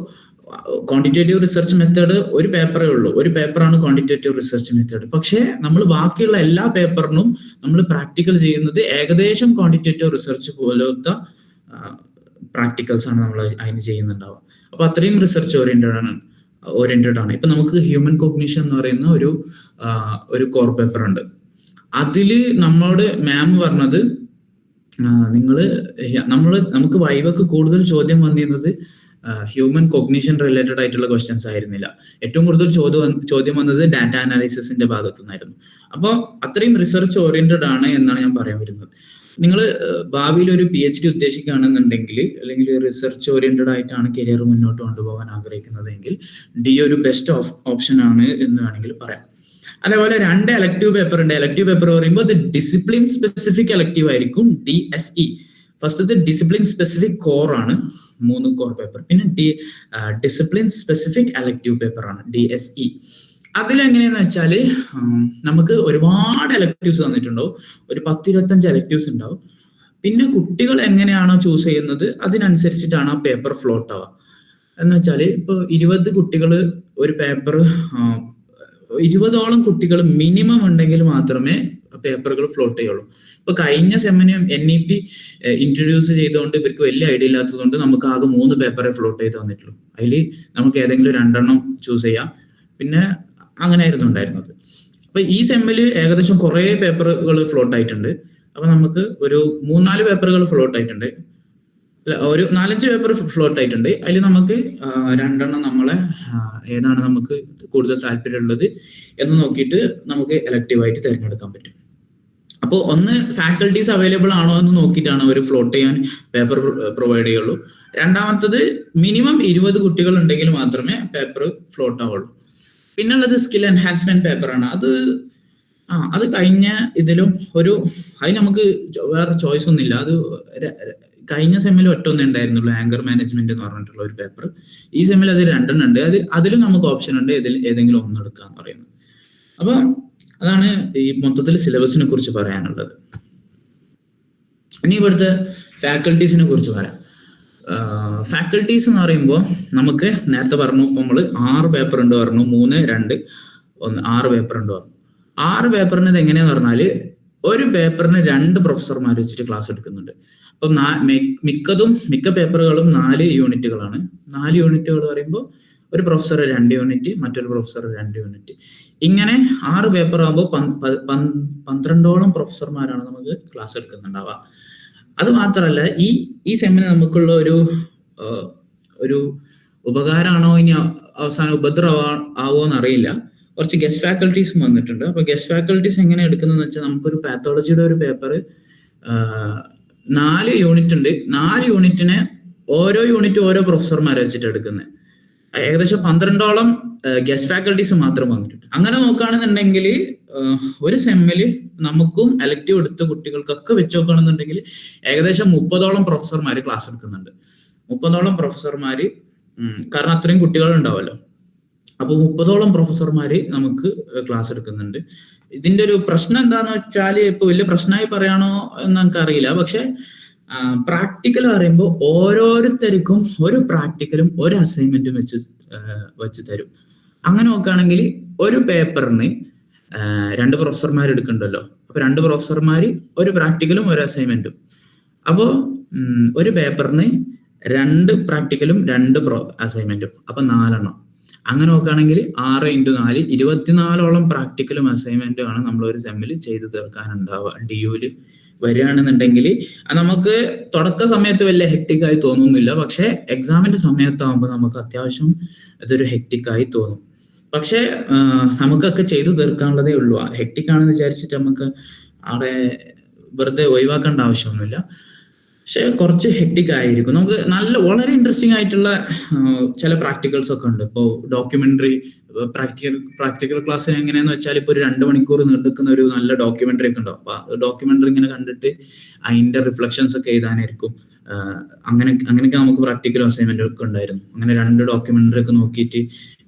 ക്വാണ്ടിറ്റേറ്റീവ് റിസർച്ച് മെത്തേഡ് ഒരു പേപ്പറേ ഉള്ളൂ, ഒരു പേപ്പറാണ് ക്വാണ്ടിറ്റേറ്റീവ് റിസർച്ച് മെത്തേഡ്. പക്ഷേ നമ്മൾ ബാക്കിയുള്ള എല്ലാ പേപ്പറിനും നമ്മൾ പ്രാക്ടിക്കൽ ചെയ്യുന്നത് ഏകദേശം ക്വാണ്ടിറ്റേറ്റീവ് റിസർച്ച് പോലത്തെ പ്രാക്ടിക്കൽസ് ആണ് നമ്മൾ അതിന് ചെയ്യുന്നുണ്ടാവുക. അപ്പൊ അത്രയും റിസർച്ച് ഓറിയന്റഡ് ആണ്. ഇപ്പൊ നമുക്ക് ഹ്യൂമൻ കോഗ്നിഷൻ എന്ന് പറയുന്ന ഒരു കോർ പേപ്പർ ഉണ്ട്. അതില് നമ്മളോട് മാം പറഞ്ഞത് നമുക്ക് വൈവക്ക് കൂടുതൽ ചോദ്യം വന്നിരുന്നത് ഹ്യൂമൻ കോഗ്നിഷൻ റിലേറ്റഡ് ആയിട്ടുള്ള ക്വസ്റ്റ്യൻസ് ആയിരുന്നില്ല. ഏറ്റവും കൂടുതൽ ചോദ്യം വന്നത് ഡാറ്റ അനാലിസിസിന്റെ ഭാഗത്തു നിന്നായിരുന്നു. അപ്പോൾ അത്രയും റിസർച്ച് ഓറിയന്റഡ് ആണ് എന്നാണ് ഞാൻ പറയാൻ വരുന്നത്. നിങ്ങൾ ഭാവിയിൽ ഒരു PhD ഉദ്ദേശിക്കുകയാണെന്നുണ്ടെങ്കിൽ, അല്ലെങ്കിൽ റിസർച്ച് ഓറിയന്റഡ് ആയിട്ടാണ് കരിയർ മുന്നോട്ട് കൊണ്ടുപോകാൻ ആഗ്രഹിക്കുന്നതെങ്കിൽ DU ഒരു ബെസ്റ്റ് ഓപ്ഷൻ ആണ് എന്ന് വേണമെങ്കിൽ പറയാം. അതേപോലെ 2 എലക്റ്റീവ് പേപ്പർ ഉണ്ട്. എലക്റ്റീവ് പേപ്പർ പറയുമ്പോൾ അത് ഡിസിപ്ലിൻ സ്പെസിഫിക് എലക്റ്റീവ് ആയിരിക്കും, DSE. ഫസ്റ്റത്തെ ഡിസിപ്ലിൻ സ്പെസിഫിക് കോർ ആണ്, 3 കോർ പേപ്പർ. പിന്നെ ഡിസിപ്ലിൻ സ്പെസിഫിക് എലക്റ്റീവ് പേപ്പർ ആണ്, DSE. അതിലെങ്ങനെയാന്ന് വെച്ചാല് നമുക്ക് ഒരുപാട് എലക്റ്റീവ്സ് തന്നിട്ടുണ്ടാവും, ഒരു 10-25 എലക്റ്റീവ്സ് ഉണ്ടാവും. പിന്നെ കുട്ടികൾ എങ്ങനെയാണോ ചൂസ് ചെയ്യുന്നത് അതിനനുസരിച്ചിട്ടാണ് ആ പേപ്പർ ഫ്ലോട്ട് ആവുക. എന്ന് വെച്ചാല് ഇപ്പൊ 20 കുട്ടികൾ ഒരു പേപ്പർ, 20ഓളം കുട്ടികൾ മിനിമം ഉണ്ടെങ്കിൽ മാത്രമേ പേപ്പറുകൾ ഫ്ലോട്ട് ചെയ്യുള്ളൂ. ഇപ്പൊ കഴിഞ്ഞ സെമ്മിന് NEP ഇൻട്രൊഡ്യൂസ് ചെയ്തുകൊണ്ട് ഇവർക്ക് വലിയ ഐഡിയ ഇല്ലാത്തതുകൊണ്ട് നമുക്ക് ആകെ 3 പേപ്പറെ ഫ്ലോട്ട് ചെയ്ത് തന്നിട്ടുള്ളൂ. അതിൽ നമുക്ക് ഏതെങ്കിലും 2 ചൂസ് ചെയ്യാം. പിന്നെ അങ്ങനെയായിരുന്നു ഉണ്ടായിരുന്നത്. അപ്പൊ ഈ സെമ്മിൽ ഏകദേശം കുറെ പേപ്പറുകൾ ഫ്ലോട്ട് ആയിട്ടുണ്ട്. അപ്പൊ നമുക്ക് ഒരു 3-4 പേപ്പറുകൾ ഫ്ലോട്ട് ആയിട്ടുണ്ട്. ഒരു 4-5 പേപ്പർ ഫ്ലോട്ട് ആയിട്ടുണ്ട്. അതിൽ നമുക്ക് 2 നമ്മളെ ഏതാണ് നമുക്ക് കൂടുതൽ താല്പര്യമുള്ളത് എന്ന് നോക്കിയിട്ട് നമുക്ക് എലക്റ്റീവായിട്ട് തിരഞ്ഞെടുക്കാൻ പറ്റും. അപ്പോൾ ഒന്ന് ഫാക്കൽറ്റീസ് അവൈലബിൾ ആണോ എന്ന് നോക്കിയിട്ടാണ് അവർ ഫ്ലോട്ട് ചെയ്യാൻ പേപ്പർ പ്രൊവൈഡ് ചെയ്യുള്ളൂ. രണ്ടാമത്തത് മിനിമം 20 കുട്ടികൾ ഉണ്ടെങ്കിൽ മാത്രമേ പേപ്പർ ഫ്ലോട്ട് ആവുള്ളൂ. പിന്നുള്ളത് സ്കിൽ എൻഹാൻസ്മെന്റ് പേപ്പറാണ്. അത് കഴിഞ്ഞ ഇതിലും അതിന് നമുക്ക് വേറെ ചോയ്സ് ഒന്നുമില്ല. അത് കഴിഞ്ഞ സെമ്മിൽ ഒറ്റൊന്നേ ഉണ്ടായിരുന്നുള്ളൂ, ആങ്കർ മാനേജ്മെന്റ് എന്ന് പറഞ്ഞിട്ടുള്ള ഒരു പേപ്പർ. ഈ സെമ്മിൽ അത് 2 ഉണ്ട്. അതിലും നമുക്ക് ഓപ്ഷൻ ഉണ്ട് ഏതെങ്കിലും ഒന്ന് എടുക്കാന്ന് പറയുന്നത്. അപ്പൊ അതാണ് ഈ മൊത്തത്തിൽ സിലബസിനെ കുറിച്ച് പറയാനുള്ളത്. ഇനി ഇവിടുത്തെ ഫാക്കൽറ്റീസിനെ കുറിച്ച് പറയാം. ഫാക്കൽറ്റീസ് എന്ന് പറയുമ്പോൾ നമുക്ക് നേരത്തെ പറഞ്ഞു, ഇപ്പൊ നമ്മള് 6 പേപ്പർ ഉണ്ട് പറഞ്ഞു, 3, 2, 1, 6 പേപ്പർ ഉണ്ട് പറഞ്ഞു. 6 പേപ്പറിന് ഇത് എങ്ങനെയാന്ന് പറഞ്ഞാല് ഒരു പേപ്പറിന് 2 പ്രൊഫസർമാർ വെച്ചിട്ട് ക്ലാസ് എടുക്കുന്നുണ്ട്. അപ്പം മിക്ക പേപ്പറുകളും 4 യൂണിറ്റുകളാണ്. 4 യൂണിറ്റുകൾ പറയുമ്പോൾ ഒരു പ്രൊഫസർ 2 യൂണിറ്റ്, മറ്റൊരു പ്രൊഫസർ 2 യൂണിറ്റ്. ഇങ്ങനെ 6 പേപ്പർ ആകുമ്പോൾ 12ഓളം പ്രൊഫസർമാരാണ് നമുക്ക് ക്ലാസ് എടുക്കുന്നുണ്ടാവുക. അത് മാത്രമല്ല ഈ സെമ്മിന് നമുക്കുള്ള ഒരു ഉപകാരമാണോ ഇനി അവസാനം ഉപദ്രവം ആവുമോന്ന് അറിയില്ല. കുറച്ച് ഗസ്റ്റ് ഫാക്കൽറ്റീസും വന്നിട്ടുണ്ട്. അപ്പൊ ഗസ്റ്റ് ഫാക്കൽറ്റീസ് എങ്ങനെ എടുക്കുന്നതെന്ന് വെച്ചാൽ നമുക്കൊരു പാത്തോളജിയുടെ ഒരു പേപ്പർ 4 യൂണിറ്റ് ഉണ്ട്. 4 യൂണിറ്റിനെ ഓരോ യൂണിറ്റ് ഓരോ പ്രൊഫസർമാരെ വെച്ചിട്ട് എടുക്കുന്നത്. ഏകദേശം 12ഓളം ഗസ്റ്റ് ഫാക്കൽറ്റീസ് മാത്രം വന്നിട്ടുണ്ട്. അങ്ങനെ നോക്കുകയാണെന്നുണ്ടെങ്കിൽ ഒരു സെമ്മില് നമുക്കും എലക്റ്റീവ് എടുത്ത കുട്ടികൾക്കൊക്കെ വെച്ച് നോക്കുകയാണെന്നുണ്ടെങ്കിൽ ഏകദേശം 30ഓളം പ്രൊഫസർമാര് ക്ലാസ് എടുക്കുന്നുണ്ട്. 30ഓളം പ്രൊഫസർമാര്, കാരണം അത്രയും കുട്ടികൾ ഉണ്ടാവുമല്ലോ. അപ്പൊ 30ഓളം പ്രൊഫസർമാര് നമുക്ക് ക്ലാസ് എടുക്കുന്നുണ്ട്. ഇതിന്റെ ഒരു പ്രശ്നം എന്താന്ന് വെച്ചാൽ, ഇപ്പൊ വലിയ പ്രശ്നമായി പറയാണോ എന്ന് നമുക്ക് അറിയില്ല. പക്ഷെ പ്രാക്ടിക്കൽ പറയുമ്പോൾ ഓരോരുത്തർക്കും ഒരു പ്രാക്ടിക്കലും ഒരു അസൈൻമെന്റും വെച്ച് തരും. അങ്ങനെ നോക്കുകയാണെങ്കിൽ ഒരു പേപ്പറിന് 2 പ്രൊഫസർമാർ എടുക്കണ്ടല്ലോ. അപ്പൊ 2 പ്രൊഫസർമാര് ഒരു പ്രാക്ടിക്കലും ഒരു അസൈൻമെന്റും. അപ്പോ ഒരു പേപ്പറിന് 2 പ്രാക്ടിക്കലും 2 അസൈൻമെന്റും. അപ്പൊ 4 എണ്ണം. അങ്ങനെ നോക്കുകയാണെങ്കിൽ 6 × 4 24ഓളം പ്രാക്ടിക്കലും അസൈൻമെന്റും ആണ് നമ്മൾ ഒരു സെമ്മിൽ ചെയ്തു തീർക്കാനുണ്ടാവുക. DUല് വരികയാണെന്നുണ്ടെങ്കിൽ നമുക്ക് തുടക്ക സമയത്ത് വലിയ ഹെക്ടിക്കായി തോന്നുന്നില്ല. പക്ഷെ എക്സാമിന്റെ സമയത്താകുമ്പോൾ നമുക്ക് അത്യാവശ്യം ഇതൊരു ഹെക്ടിക്കായി തോന്നും. പക്ഷെ നമുക്കൊക്കെ ചെയ്തു തീർക്കാനുള്ളതേ ഉള്ളൂ. ഹെക്ടിക്കാണെന്ന് വിചാരിച്ചിട്ട് നമുക്ക് അവിടെ വെറുതെ ഒഴിവാക്കേണ്ട ആവശ്യമൊന്നുമില്ല. പക്ഷെ കുറച്ച് ഹെക്ടിക് ആയിരിക്കും. നമുക്ക് വളരെ ഇൻട്രസ്റ്റിംഗ് ആയിട്ടുള്ള ചില പ്രാക്ടിക്കൽസ് ഒക്കെ ഉണ്ട്. ഇപ്പോൾ ഡോക്യുമെന്ററി പ്രാക്ടിക്കൽ ക്ലാസ് എങ്ങനെയാന്ന് വെച്ചാൽ ഇപ്പോൾ ഒരു 2 മണിക്കൂർ നീണ്ടുക്കുന്ന ഒരു നല്ല ഡോക്യുമെന്ററി ഒക്കെ ഉണ്ടാവും. അപ്പൊ ഡോക്യുമെന്ററി ഇങ്ങനെ കണ്ടിട്ട് അതിന്റെ റിഫ്ലക്ഷൻസ് ഒക്കെ എഴുതാനായിരിക്കും. അങ്ങനെയൊക്കെ നമുക്ക് പ്രാക്ടിക്കലും അസൈൻമെന്റും ഒക്കെ ഉണ്ടായിരുന്നു. അങ്ങനെ 2 ഡോക്യുമെന്ററി ഒക്കെ നോക്കിയിട്ട്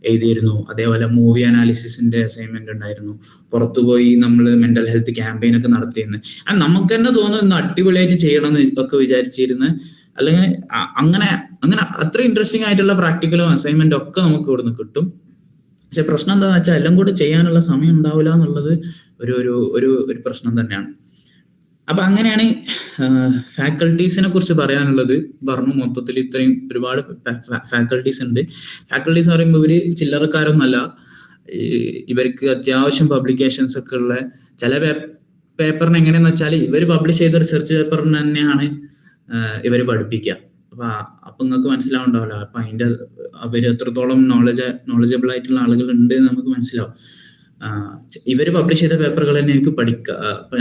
എഴുതിയിരുന്നു. അതേപോലെ മൂവി അനാലിസിസിന്റെ അസൈൻമെന്റ് ഉണ്ടായിരുന്നു. പുറത്തുപോയി നമ്മൾ മെന്റൽ ഹെൽത്ത് ക്യാമ്പയിൻ ഒക്കെ നടത്തിയിരുന്നു. നമുക്ക് തന്നെ തോന്നുന്നു അടിപൊളിയായിട്ട് ചെയ്യണം എന്ന് ഒക്കെ വിചാരിച്ചിരുന്നു. അല്ലെങ്കിൽ അങ്ങനെ അത്ര ഇൻട്രസ്റ്റിംഗ് ആയിട്ടുള്ള പ്രാക്ടിക്കലും അസൈൻമെന്റും ഒക്കെ നമുക്ക് ഇവിടുന്ന് കിട്ടും. പക്ഷെ പ്രശ്നം എന്താണെന്ന് വെച്ചാൽ എല്ലാം കൂടെ ചെയ്യാനുള്ള സമയം ഉണ്ടാവില്ല എന്നുള്ളത് ഒരു പ്രശ്നം തന്നെയാണ്. അപ്പൊ അങ്ങനെയാണ് ഫാക്കൽറ്റീസിനെ കുറിച്ച് പറയാനുള്ളത്. പറഞ്ഞു മൊത്തത്തിൽ ഇത്രയും ഒരുപാട് ഫാക്കൽറ്റീസ് ഉണ്ട്. ഫാക്കൽറ്റീസ് പറയുമ്പോൾ ഇവര് ചില്ലറക്കാരൊന്നല്ല. ഇവർക്ക് അത്യാവശ്യം പബ്ലിക്കേഷൻസ് ഒക്കെ ഉള്ള ചില പേപ്പറിന് എങ്ങനെയാന്ന് വെച്ചാൽ ഇവർ പബ്ലിഷ് ചെയ്ത റിസർച്ച് പേപ്പറിന് തന്നെയാണ് ഇവര് പഠിപ്പിക്കുക. അപ്പൊ നിങ്ങൾക്ക് മനസ്സിലാവുണ്ടാവില്ല. അപ്പൊ അവര് എത്രത്തോളം നോളജബിൾ ആയിട്ടുള്ള ആളുകൾ ഉണ്ട് എന്ന് നമുക്ക് മനസ്സിലാവും. ഇവര് പബ്ലിഷ് ചെയ്ത പേപ്പറുകൾ തന്നെ ആയിരിക്കും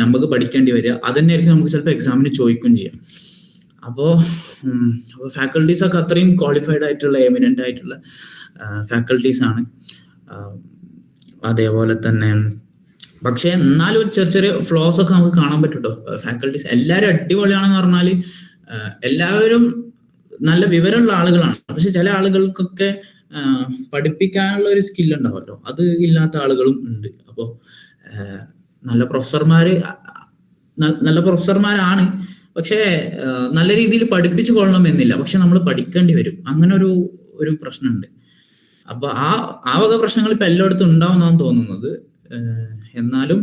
നമുക്ക് പഠിക്കേണ്ടി വരിക. അത് തന്നെ ആയിരിക്കും നമുക്ക് ചിലപ്പോൾ എക്സാമിന് ചോദിക്കുകയും ചെയ്യാം. അപ്പോൾ ഫാക്കൽറ്റീസ് ഒക്കെ അത്രയും ക്വാളിഫൈഡ് ആയിട്ടുള്ള എമിനന്റ് ആയിട്ടുള്ള ഫാക്കൽറ്റീസ് ആണ്. അതേപോലെ തന്നെ പക്ഷെ എന്നാലും ഒരു ചെറിയ ഫ്ലോസ് ഒക്കെ നമുക്ക് കാണാൻ പറ്റും കേട്ടോ. ഫാക്കൽറ്റീസ് എല്ലാവരും അടിപൊളിയാണെന്ന് പറഞ്ഞാൽ എല്ലാവരും നല്ല വിവരമുള്ള ആളുകളാണ്. പക്ഷെ ചില ആളുകൾക്കൊക്കെ പഠിപ്പിക്കാനുള്ള ഒരു സ്കിൽ ഉണ്ടാവുമല്ലോ, അത് ഇല്ലാത്ത ആളുകളും ഉണ്ട്. അപ്പോൾ നല്ല പ്രൊഫസർമാരാണ്, പക്ഷെ നല്ല രീതിയിൽ പഠിപ്പിച്ചു കൊള്ളണം എന്നില്ല. പക്ഷെ നമ്മൾ പഠിക്കേണ്ടി വരും. അങ്ങനെ ഒരു പ്രശ്നമുണ്ട്. അപ്പൊ ആ വക പ്രശ്നങ്ങൾ ഇപ്പൊ എല്ലായിടത്തും ഉണ്ടാവുന്നതാണ് തോന്നുന്നത്. എന്നാലും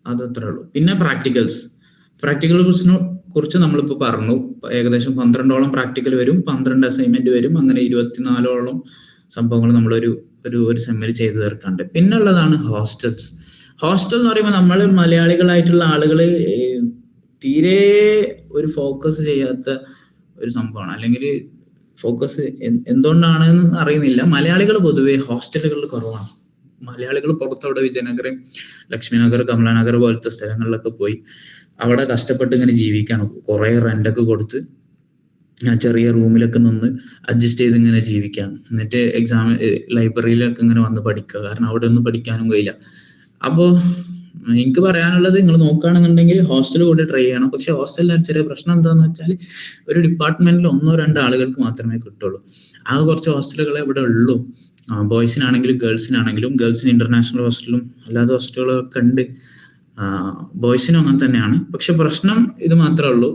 അതത്രേ ഉള്ളൂ. പിന്നെ പ്രാക്ടിക്കൽസിനെ കുറിച്ച് നമ്മളിപ്പോ പറഞ്ഞു. ഏകദേശം 12ഓളം പ്രാക്ടിക്കൽ വരും, 12 അസൈൻമെന്റ് വരും. അങ്ങനെ 24ഓളം സംഭവങ്ങൾ നമ്മളൊരു സെമ്മിൽ ചെയ്തു തീർക്കാണ്ട്. പിന്നുള്ളതാണ് ഹോസ്റ്റൽ എന്ന് പറയുമ്പോൾ നമ്മൾ മലയാളികളായിട്ടുള്ള ആളുകൾ തീരെ ഒരു ഫോക്കസ് ചെയ്യാത്ത ഒരു സംഭവമാണ്. അല്ലെങ്കിൽ ഫോക്കസ് എന്തുകൊണ്ടാണെന്ന് അറിയുന്നില്ല. മലയാളികൾ പൊതുവെ ഹോസ്റ്റലുകളിൽ കുറവാണ്. മലയാളികൾ പുറത്തവിടെ വിജയനഗരം, ലക്ഷ്മിനഗർ, കമലാനഗർ പോലത്തെ സ്ഥലങ്ങളിലൊക്കെ പോയി അവിടെ കഷ്ടപ്പെട്ട് ഇങ്ങനെ ജീവിക്കാണ്. കുറെ റെന്റൊക്കെ കൊടുത്ത് ചെറിയ റൂമിലൊക്കെ നിന്ന് അഡ്ജസ്റ്റ് ചെയ്ത് ഇങ്ങനെ ജീവിക്കാം. എന്നിട്ട് എക്സാം ലൈബ്രറിയിലൊക്കെ ഇങ്ങനെ വന്ന് പഠിക്കുക. കാരണം അവിടെ ഒന്നും പഠിക്കാനും കഴിയില്ല. അപ്പോൾ എനിക്ക് പറയാനുള്ളത്, നിങ്ങൾ നോക്കുകയാണെന്നുണ്ടെങ്കിൽ ഹോസ്റ്റൽ കൂടി ട്രൈ ചെയ്യണം. പക്ഷെ ഹോസ്റ്റലിൽ ചെറിയ പ്രശ്നം എന്താന്ന് വെച്ചാൽ ഒരു ഡിപ്പാർട്ട്മെന്റിൽ 1-2 ആളുകൾക്ക് മാത്രമേ കിട്ടുള്ളൂ. ആ കുറച്ച് ഹോസ്റ്റലുകളെ ഇവിടെ ഉള്ളൂ. ബോയ്സിനാണെങ്കിലും ഗേൾസിനാണെങ്കിലും. ഗേൾസിന് ഇന്റർനാഷണൽ ഹോസ്റ്റലും അല്ലാതെ ഹോസ്റ്റലുകളൊക്കെ ഉണ്ട്. ബോയ്സിനും അങ്ങനെ തന്നെയാണ്. പക്ഷെ പ്രശ്നം ഇത് മാത്രമേ ഉള്ളൂ,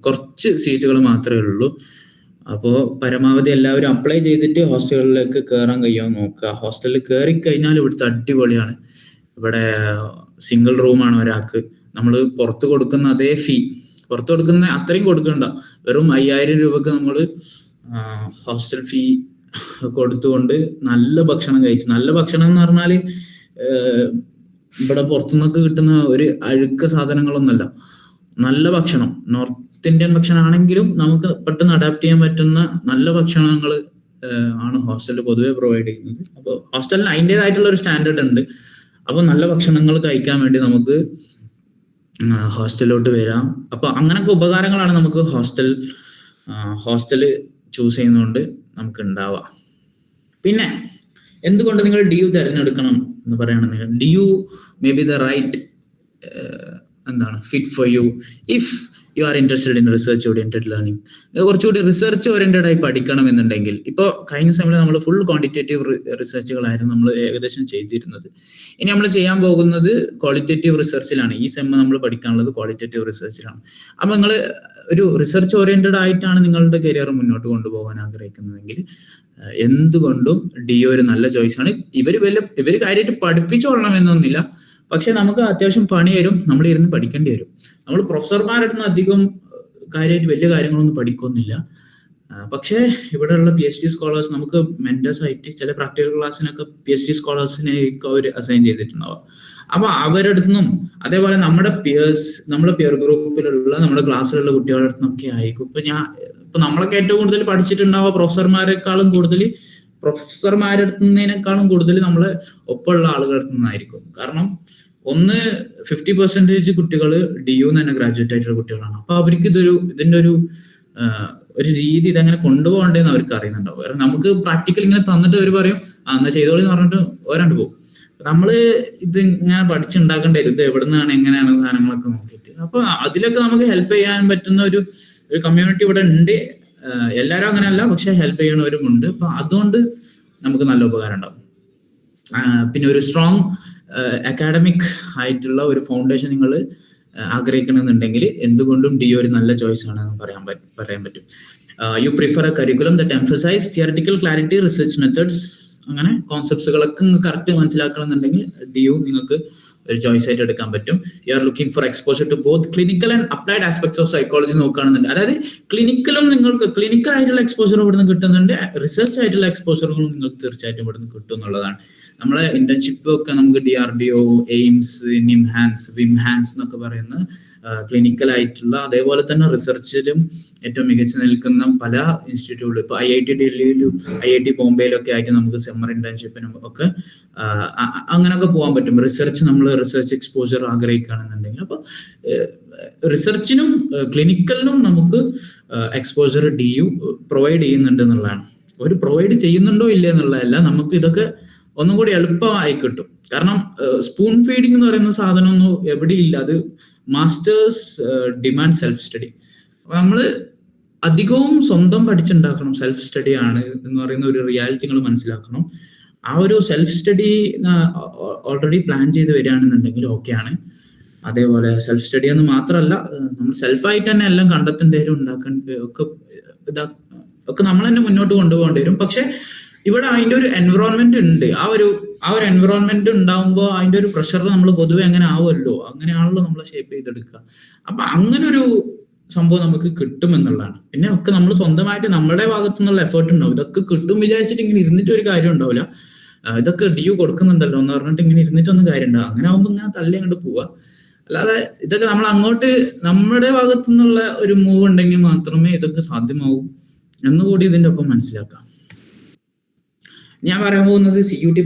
കുറച്ച് സീറ്റുകൾ മാത്രമേ ഉള്ളൂ. അപ്പോൾ പരമാവധി എല്ലാവരും അപ്ലൈ ചെയ്തിട്ട് ഹോസ്റ്റലുകളിലേക്ക് കയറാൻ കഴിയുമോ നോക്കുക. ഹോസ്റ്റലിൽ കയറി കഴിഞ്ഞാൽ ഇവിടുത്തെ അടിപൊളിയാണ്. ഇവിടെ സിംഗിൾ റൂമാണ് ഒരാൾക്ക്. നമ്മൾ പുറത്ത് കൊടുക്കുന്ന അതേ ഫീ, പുറത്ത് കൊടുക്കുന്ന അത്രയും കൊടുക്കണ്ട, വെറും 5000 രൂപക്ക് നമ്മൾ ഹോസ്റ്റൽ ഫീ കൊടുത്തുകൊണ്ട് നല്ല ഭക്ഷണം കഴിച്ച്, നല്ല ഭക്ഷണം എന്ന് പറഞ്ഞാൽ ഇവിടെ പുറത്തുനിന്നൊക്കെ കിട്ടുന്ന ഒരു അഴുക്ക സാധനങ്ങളൊന്നുമല്ല, നല്ല ഭക്ഷണം. നോർത്ത് ഇന്ത്യൻ ഭക്ഷണം ആണെങ്കിലും നമുക്ക് പെട്ടെന്ന് അഡാപ്റ്റ് ചെയ്യാൻ പറ്റുന്ന നല്ല ഭക്ഷണങ്ങൾ ആണ് ഹോസ്റ്റലിൽ പൊതുവെ പ്രൊവൈഡ് ചെയ്യുന്നത്. അപ്പോൾ ഹോസ്റ്റലിന് അതിൻ്റെതായിട്ടുള്ള ഒരു സ്റ്റാൻഡേർഡ് ഉണ്ട്. അപ്പോൾ നല്ല ഭക്ഷണങ്ങൾ കഴിക്കാൻ വേണ്ടി നമുക്ക് ഹോസ്റ്റലിലോട്ട് വരാം. അപ്പോൾ അങ്ങനൊക്കെ ഉപകാരങ്ങളാണ് നമുക്ക് ഹോസ്റ്റൽ ചൂസ് ചെയ്യുന്നതുകൊണ്ട് നമുക്ക് ഉണ്ടാവുക. പിന്നെ എന്തുകൊണ്ട് നിങ്ങൾ DU തിരഞ്ഞെടുക്കണം എന്ന് പറയുകയാണെന്നുണ്ടെങ്കിൽ, DU may be the right fit for you if you are interested in research oriented learning. കുറച്ചുകൂടി റിസർച്ച് ഓറിയന്റഡ് ആയി പഠിക്കണം എന്നുണ്ടെങ്കിൽ, ഇപ്പോൾ കഴിഞ്ഞ സമയത്ത് നമ്മൾ ഫുൾ ക്വാണ്ടിറ്റേറ്റീവ് റിസർച്ചുകളായിരുന്നു നമ്മൾ ഏകദേശം ചെയ്തിരുന്നത്. ഇനി നമ്മൾ ചെയ്യാൻ പോകുന്നത് ക്വാളിറ്റേറ്റീവ് റിസർച്ചിലാണ്. ഈ സെമ്മ നമ്മൾ പഠിക്കാനുള്ളത് ക്വാളിറ്റേറ്റീവ് റിസർച്ചിലാണ്. അപ്പം നിങ്ങൾ ഒരു റിസർച്ച് ഓറിയന്റഡ് ആയിട്ടാണ് നിങ്ങളുടെ കരിയർ മുന്നോട്ട് കൊണ്ടുപോകാൻ ആഗ്രഹിക്കുന്നതെങ്കിൽ എന്തുകൊണ്ടും DU ഒരു നല്ല ചോയ്സാണ്. ഇവർ കാര്യമായിട്ട് പഠിപ്പിച്ചോളണം എന്നൊന്നുമില്ല, പക്ഷെ നമുക്ക് അത്യാവശ്യം പണി വരും, നമ്മൾ ഇരുന്ന് പഠിക്കേണ്ടി വരും. നമ്മൾ പ്രൊഫസർമാരുടെ അധികം കാര്യമായിട്ട് വലിയ കാര്യങ്ങളൊന്നും പഠിക്കൊന്നുമില്ല. പക്ഷേ ഇവിടെയുള്ള PhD സ്കോളേഴ്സ് നമുക്ക് മെന്റേഴ്സ് ആയിട്ട് ചില പ്രാക്ടിക്കൽ ക്ലാസ്സിനൊക്കെ PhD സ്കോളേഴ്സിനെ അവർ അസൈൻ ചെയ്തിട്ടുണ്ടാവും. അപ്പൊ അവരുടെ അടുത്തുനിന്നും അതേപോലെ നമ്മുടെ പിയർ ഗ്രൂപ്പിലുള്ള നമ്മുടെ ക്ലാസ്സിലുള്ള കുട്ടികളുടെ അടുത്തുനിന്നൊക്കെ ആയിരിക്കും. ഇപ്പൊ നമ്മളൊക്കെ ഏറ്റവും കൂടുതൽ പഠിച്ചിട്ടുണ്ടാവുക പ്രൊഫസർമാരെക്കാളും കൂടുതൽ, പ്രൊഫസർമാരുടെ അടുത്തുനിന്നതിനേക്കാളും കൂടുതൽ നമ്മളെ ഒപ്പമുള്ള ആളുകളുടെ അടുത്ത് നിന്നായിരിക്കും. കാരണം 50% കുട്ടികൾ DU തന്നെ ഗ്രാജുവേറ്റ് ആയിട്ടുള്ള കുട്ടികളാണ്. അപ്പൊ അവർക്ക് ഇതിന്റെ ഒരു രീതി ഇതെങ്ങനെ കൊണ്ടുപോകണ്ടേന്ന് അവർക്ക് അറിയുന്നുണ്ടാവും. കാരണം നമുക്ക് പ്രാക്ടിക്കൽ ഇങ്ങനെ തന്നിട്ട് അവർ പറയും എന്നാ ചെയ്തോളി എന്ന് പറഞ്ഞിട്ട് ഓരാണ്ട് പോകും. നമ്മള് ഇത് ഇങ്ങനെ പഠിച്ചുണ്ടാക്കേണ്ടി വരും, ഇത് എവിടെ നിന്നാണ് എങ്ങനെയാണ് സാധനങ്ങളൊക്കെ നോക്കിയിട്ട്. അപ്പൊ അതിലൊക്കെ നമുക്ക് ഹെൽപ്പ് ചെയ്യാൻ പറ്റുന്ന ഒരു കമ്മ്യൂണിറ്റി ഇവിടെ ഉണ്ട്. എല്ലാവരും അങ്ങനെയല്ല, പക്ഷെ ഹെൽപ്പ് ചെയ്യണവരും ഉണ്ട്. അപ്പൊ അതുകൊണ്ട് നമുക്ക് നല്ല ഉപകാരം ഉണ്ടാവും. പിന്നെ ഒരു സ്ട്രോങ് അക്കാഡമിക് ആയിട്ടുള്ള ഒരു ഫൗണ്ടേഷൻ നിങ്ങൾ ആഗ്രഹിക്കണമെന്നുണ്ടെങ്കിൽ എന്തുകൊണ്ടും DU ഒരു നല്ല ചോയ്സ് ആണെന്ന് പറയാൻ പറ്റും. You prefer a curriculum that emphasise theoretical clarity, research methods, അങ്ങനെ കോൺസെപ്റ്റ്സുകളൊക്കെ കറക്റ്റ് മനസ്സിലാക്കണമെന്നുണ്ടെങ്കിൽ DU നിങ്ങൾക്ക് ഒരു ചോയ്സ് ആയിട്ട് എടുക്കാൻ പറ്റും. You are looking for exposure to both clinical and applied aspects of psychology നോക്കുകയാണെന്നുണ്ട്. അതായത് നിങ്ങൾക്ക് ക്ലിനിക്കൽ ആയിട്ടുള്ള എക്സ്പോഷർ ഇവിടുന്ന് കിട്ടുന്നുണ്ട്, റിസർച്ച് ആയിട്ടുള്ള എക്സ്പോഷറുകളും നിങ്ങൾക്ക് തീർച്ചയായിട്ടും ഇവിടുന്ന് കിട്ടും എന്നുള്ളതാണ്. നമ്മളെ ഇന്റേൺഷിപ്പ് ഒക്കെ നമുക്ക് DRDO, എയിംസ്, നിംഹാൻസ്, വിംഹാൻസ് എന്നൊക്കെ പറയുന്ന ക്ലിനിക്കൽ ആയിട്ടുള്ള, അതേപോലെ തന്നെ റിസർച്ചിലും ഏറ്റവും മികച്ചു നിൽക്കുന്ന പല ഇൻസ്റ്റിറ്റ്യൂട്ടുകളും, ഇപ്പൊ IIT ഡൽഹിയിലും IIT ബോംബെയിലൊക്കെ ആയിട്ട് നമുക്ക് സമ്മർ ഇന്റേൺഷിപ്പിനും ഒക്കെ അങ്ങനെയൊക്കെ പോകാൻ പറ്റും. റിസർച്ച് എക്സ്പോഷർ ആഗ്രഹിക്കുകയാണെന്നുണ്ടെങ്കിൽ. അപ്പൊ റിസർച്ചിനും ക്ലിനിക്കലിനും നമുക്ക് എക്സ്പോഷർ DU പ്രൊവൈഡ് ചെയ്യുന്നുണ്ട് എന്നുള്ളതാണ്. ഒരു പ്രൊവൈഡ് ചെയ്യുന്നുണ്ടോ ഇല്ലേ എന്നുള്ളതല്ല, നമുക്ക് ഇതൊക്കെ ഒന്നും കൂടി എളുപ്പമായി കിട്ടും. കാരണം സ്പൂൺ ഫീഡിങ് എന്ന് പറയുന്ന സാധനമൊന്നും എവിടെയില്ല. അത് മാസ്റ്റേഴ്സ് ഡിമാൻഡ് സെൽഫ് സ്റ്റഡി. അപ്പൊ നമ്മള് അധികവും സ്വന്തം പഠിച്ചുണ്ടാക്കണം. സെൽഫ് സ്റ്റഡി ആണ് എന്ന് പറയുന്ന ഒരു റിയാലിറ്റി നിങ്ങൾ മനസ്സിലാക്കണം. ആ ഒരു സെൽഫ് സ്റ്റഡി ഓൾറെഡി പ്ലാൻ ചെയ്ത് വരികയാണെന്നുണ്ടെങ്കിൽ ഓക്കെയാണ്. അതേപോലെ സെൽഫ് സ്റ്റഡി എന്ന് മാത്രമല്ല, നമ്മൾ സെൽഫായിട്ട് തന്നെ എല്ലാം കണ്ടെത്തേണ്ടി വരും, ഉണ്ടാക്കേണ്ടി ഒക്കെ നമ്മൾ തന്നെ മുന്നോട്ട് കൊണ്ടുപോകേണ്ടി വരും. പക്ഷെ ഇവിടെ അതിന്റെ ഒരു എൻവിറോൺമെന്റ് ഉണ്ട്. ആ ഒരു എൻവിറോൺമെന്റ് ഉണ്ടാവുമ്പോൾ അതിന്റെ ഒരു പ്രഷർ നമ്മൾ പൊതുവെ അങ്ങനെ ആവുമല്ലോ, അങ്ങനെയാണല്ലോ നമ്മളെ ഷേപ്പ് ചെയ്തെടുക്കുക. അപ്പൊ അങ്ങനെ ഒരു സംഭവം നമുക്ക് കിട്ടും എന്നുള്ളതാണ്. പിന്നെ ഒക്കെ നമ്മൾ സ്വന്തമായിട്ട് നമ്മുടെ ഭാഗത്തു നിന്നുള്ള എഫേർട്ട് ഉണ്ടാവും. ഇതൊക്കെ കിട്ടും വിചാരിച്ചിട്ട് ഇങ്ങനെ ഇരുന്നിട്ട് ഒരു കാര്യം ഉണ്ടാവില്ല. ഇതൊക്കെ DU കൊടുക്കുന്നുണ്ടല്ലോ എന്ന് പറഞ്ഞിട്ട് ഇങ്ങനെ ഇരുന്നിട്ടൊന്നും കാര്യം ഉണ്ടാവും. അങ്ങനെ ആവുമ്പോൾ ഇങ്ങനെ തള്ളി അങ്ങോട്ട് പോവുക. അല്ലാതെ ഇതൊക്കെ നമ്മൾ അങ്ങോട്ട് നമ്മുടെ ഭാഗത്തു നിന്നുള്ള ഒരു മൂവ് ഉണ്ടെങ്കിൽ മാത്രമേ ഇതൊക്കെ സാധ്യമാവൂ എന്നുകൂടി ഇതിന്റെ ഒപ്പം മനസ്സിലാക്കാം. ഞാൻ പറയാൻ പോകുന്നത് CUT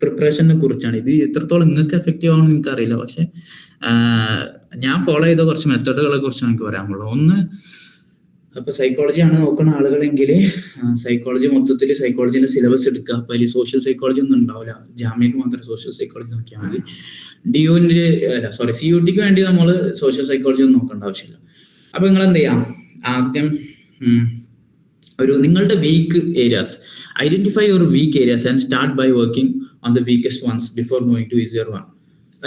പ്രിപ്പറേഷനെ കുറിച്ചാണ്. ഇത് എത്രത്തോളം നിങ്ങൾക്ക് എഫക്റ്റീവ് ആണെന്ന് എനിക്കറിയില്ല, പക്ഷെ ഞാൻ ഫോളോ ചെയ്ത കുറച്ച് മെത്തേഡുകളെ കുറിച്ചാണ് എനിക്ക് പറയാനുള്ളത്. ഒന്ന്, അപ്പൊ സൈക്കോളജി ആണ് നോക്കുന്ന ആളുകളെങ്കിൽ സൈക്കോളജി മൊത്തത്തിൽ സൈക്കോളജിന്റെ സിലബസ് എടുക്കുക. അപ്പൊ അതിൽ സോഷ്യൽ സൈക്കോളജി ഒന്നും ഉണ്ടാവില്ല, ജാമ്യക്ക് മാത്രം സോഷ്യൽ സൈക്കോളജി നോക്കിയാൽ മതി. CUTക്ക് വേണ്ടി നമ്മൾ സോഷ്യൽ സൈക്കോളജി ഒന്നും നോക്കേണ്ട ആവശ്യമില്ല. അപ്പൊ നിങ്ങൾ എന്ത് ചെയ്യാം, ആദ്യം നിങ്ങളുടെ weak areas identify your weak areas and start by working on the weakest ones before moving to easier one.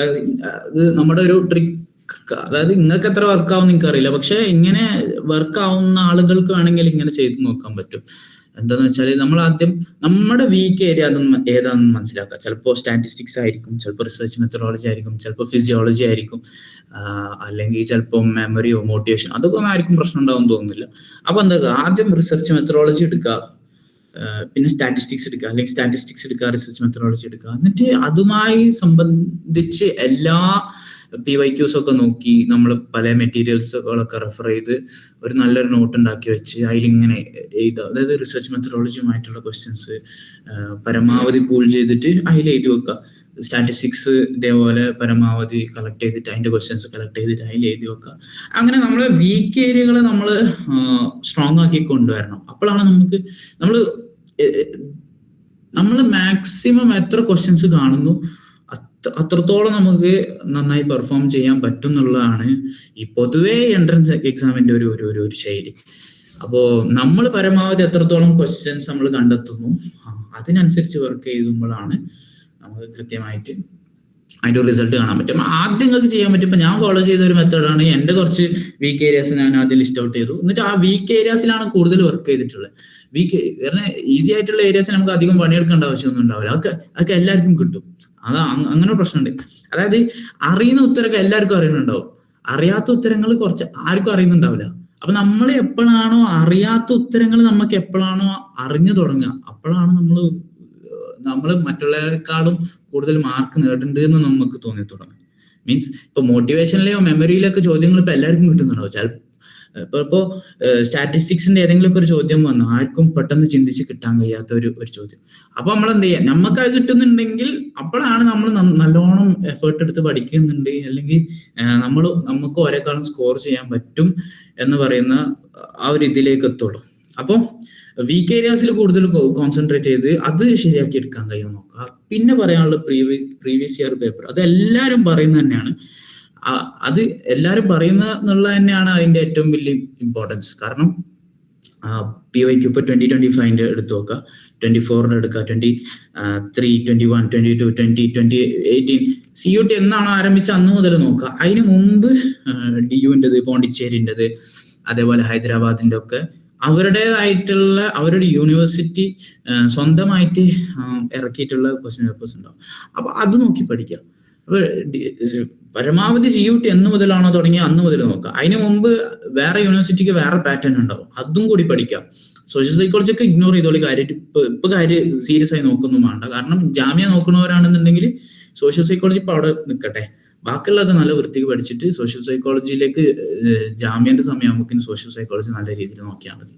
അത് നമ്മുടെ ഒരു ട്രിക്ക്. അതായത് നിങ്ങൾക്ക് എത്ര വർക്ക് ആവും നിങ്ങൾക്ക് അറിയില്ല, പക്ഷെ ഇങ്ങനെ വർക്ക് ആവുന്ന ആളുകൾക്ക് വേണമെങ്കിൽ ഇങ്ങനെ ചെയ്ത് നോക്കാൻ പറ്റും. എന്താന്ന് വെച്ചാൽ നമ്മൾ ആദ്യം നമ്മുടെ വീക്ക് ഏരിയ ഏതാണെന്ന് മനസ്സിലാക്കുക. ചിലപ്പോൾ സ്റ്റാറ്റിസ്റ്റിക്സ് ആയിരിക്കും, ചിലപ്പോൾ റിസർച്ച് മെത്തഡോളജി ആയിരിക്കും, ചിലപ്പോൾ ഫിസിയോളജി ആയിരിക്കും, അല്ലെങ്കിൽ ചിലപ്പോൾ മെമ്മറിയോ മോട്ടിവേഷൻ, അതൊക്കെ ഒന്നും ആയിരിക്കും പ്രശ്നം ഉണ്ടാവും തോന്നുന്നില്ല. അപ്പൊ എന്താ, ആദ്യം റിസർച്ച് മെത്തഡോളജി എടുക്കുക, പിന്നെ സ്റ്റാറ്റിസ്റ്റിക്സ് എടുക്കുക, അല്ലെങ്കിൽ സ്റ്റാറ്റിസ്റ്റിക്സ് എടുക്കുക, റിസർച്ച് മെത്തഡോളജി എടുക്കുക. എന്നിട്ട് അതുമായി സംബന്ധിച്ച് എല്ലാ PYQs ഒക്കെ നോക്കി നമ്മൾ പല മെറ്റീരിയൽസുകളൊക്കെ റെഫർ ചെയ്ത് ഒരു നല്ലൊരു നോട്ട് ഉണ്ടാക്കി വെച്ച് അതിലിങ്ങനെ എഴുതുക. അതായത് റിസർച്ച് മെത്തഡോളജിയുമായിട്ടുള്ള ക്വസ്റ്റ്യൻസ് പരമാവധി പൂൾ ചെയ്തിട്ട് അതിൽ എഴുതി വെക്കുക. സ്റ്റാറ്റിസ്റ്റിക്സ് ഇതേപോലെ പരമാവധി കളക്ട് ചെയ്തിട്ട് അതിന്റെ ക്വസ്റ്റ്യൻസ് കളക്ട് ചെയ്തിട്ട് അതിൽ എഴുതി വെക്കുക. അങ്ങനെ നമ്മളെ വീക്ക് ഏരിയകളെ നമ്മൾ സ്ട്രോങ് ആക്കി കൊണ്ടുവരണം. അപ്പോഴാണ് നമ്മൾ മാക്സിമം എത്ര ക്വസ്റ്റ്യൻസ് കാണുന്നു അത്രത്തോളം നമുക്ക് നന്നായി പെർഫോം ചെയ്യാൻ പറ്റും എന്നുള്ളതാണ് ഈ പൊതുവേ എൻട്രൻസ് എക്സാമിന്റെ ഒരു ശൈലി. അപ്പോ നമ്മൾ പരമാവധി എത്രത്തോളം ക്വസ്റ്റ്യൻസ് നമ്മൾ കണ്ടെത്തുന്നു അതിനനുസരിച്ച് വർക്ക് ചെയ്യുമ്പോഴാണ് നമുക്ക് കൃത്യമായിട്ട് അതിന്റെ ഒരു റിസൾട്ട് കാണാൻ പറ്റും. ആദ്യം നിങ്ങൾക്ക് ചെയ്യാൻ പറ്റും. ഇപ്പൊ ഞാൻ ഫോളോ ചെയ്ത ഒരു മെത്തേഡാണ്, എന്റെ കുറച്ച് വീക്ക് ഏരിയാസ് ഞാൻ ആദ്യം ലിസ്റ്റ് ഔട്ട് ചെയ്തു. എന്നിട്ട് ആ വീക്ക് ഏരിയാസിലാണ് കൂടുതൽ വർക്ക് ചെയ്തിട്ടുള്ളത്. ഈസി ആയിട്ടുള്ള ഏരിയാസിൽ നമുക്ക് അധികം പണിയെടുക്കേണ്ട ആവശ്യമൊന്നും ഉണ്ടാവില്ല. അതൊക്കെ എല്ലാവർക്കും കിട്ടും. അങ്ങനെ പ്രശ്നമുണ്ട്. അതായത് അറിയുന്ന ഉത്തരമൊക്കെ എല്ലാവർക്കും അറിയുന്നുണ്ടാവും, അറിയാത്ത ഉത്തരങ്ങൾ കുറച്ച് ആർക്കും അറിയുന്നുണ്ടാവില്ല. അപ്പൊ നമ്മൾ എപ്പോഴാണോ അറിയാത്ത ഉത്തരങ്ങൾ നമുക്ക് എപ്പോഴാണോ അറിഞ്ഞു തുടങ്ങുക അപ്പോഴാണ് നമ്മൾ മറ്റുള്ളവരെക്കാളും കൂടുതൽ മാർക്ക് നേടേണ്ടത് എന്ന് നമുക്ക് തോന്നി തുടങ്ങും. മീൻസ് ഇപ്പൊ മോട്ടിവേഷനിലെയോ മെമ്മറിയിലൊക്കെ ചോദ്യങ്ങൾ ഇപ്പൊ എല്ലാവർക്കും കിട്ടുന്നുണ്ടാവും. ഇപ്പൊ സ്റ്റാറ്റിസ്റ്റിക്സിന്റെ ഏതെങ്കിലും ഒക്കെ ഒരു ചോദ്യം വന്നു ആർക്കും പെട്ടെന്ന് ചിന്തിച്ച് കിട്ടാൻ കഴിയാത്ത ഒരു ചോദ്യം. അപ്പൊ നമ്മൾ എന്ത് ചെയ്യാം, നമുക്ക് അത് കിട്ടുന്നുണ്ടെങ്കിൽ അപ്പോഴാണ് നമ്മൾ നല്ലോണം എഫേർട്ട് എടുത്ത് പഠിക്കുന്നുണ്ട്, അല്ലെങ്കിൽ നമുക്ക് ഒരേക്കാളും സ്കോർ ചെയ്യാൻ പറ്റും എന്ന് പറയുന്ന ആ ഒരു ഇതിലേക്ക് എത്തുള്ളൂ. അപ്പോൾ വീക്ക് ഏരിയാസിൽ കൂടുതൽ കോൺസെൻട്രേറ്റ് ചെയ്ത് അത് ശരിയാക്കി എടുക്കാൻ കഴിയും നോക്കുക. പിന്നെ പറയാനുള്ള പ്രീവിയസ് ഇയർ പേപ്പർ, അത് എല്ലാവരും പറയുന്നത് തന്നെയാണ്. അത് എല്ലാവരും പറയുന്നത് എന്നുള്ളത് തന്നെയാണ് അതിന്റെ ഏറ്റവും വലിയ ഇമ്പോർട്ടൻസ്. കാരണം PYQ ഇപ്പൊ 2025 എടുത്തു നോക്കുക, 24 എടുക്കുക, 23, 21, 22, 2018 CUT എന്നാണോ ആരംഭിച്ച അന്ന് മുതൽ നോക്കുക. അതിന് മുമ്പ് DUവിൻ്റെത്, പോണ്ടിച്ചേരിൻ്റെത്, അതേപോലെ ഹൈദരാബാദിന്റെ ഒക്കെ അവരുടെ യൂണിവേഴ്സിറ്റി സ്വന്തമായിട്ട് ഇറക്കിയിട്ടുള്ള ക്വസ്റ്റ്യൻ പേപ്പേഴ്സ് ഉണ്ടാവും. അപ്പൊ അത് നോക്കി പഠിക്കുക. അപ്പൊ പരമാവധി CUT എന്ന് മുതലാണോ തുടങ്ങിയ അന്ന് മുതൽ നോക്കുക. അതിന് മുമ്പ് വേറെ യൂണിവേഴ്സിറ്റിക്ക് വേറെ പാറ്റേൺ ഉണ്ടാവും, അതും കൂടി പഠിക്കാം. സോഷ്യൽ സൈക്കോളജി ഒക്കെ ഇഗ്നോർ ചെയ്തോളി. ഇപ്പൊ കാര്യം സീരിയസ് ആയി നോക്കൊന്നും വേണ്ട. കാരണം ജാമ്യ നോക്കുന്നവരാണെന്നുണ്ടെങ്കിൽ സോഷ്യൽ സൈക്കോളജി ഇപ്പൊ അവിടെ നിൽക്കട്ടെ, ബാക്കിയുള്ളതൊക്കെ നല്ല വൃത്തിക്ക് പഠിച്ചിട്ട് സോഷ്യൽ സൈക്കോളജിയിലേക്ക് ജാമ്യന്റെ സമയമാകുമ്പോൾ സോഷ്യൽ സൈക്കോളജി നല്ല രീതിയിൽ നോക്കിയാൽ മതി.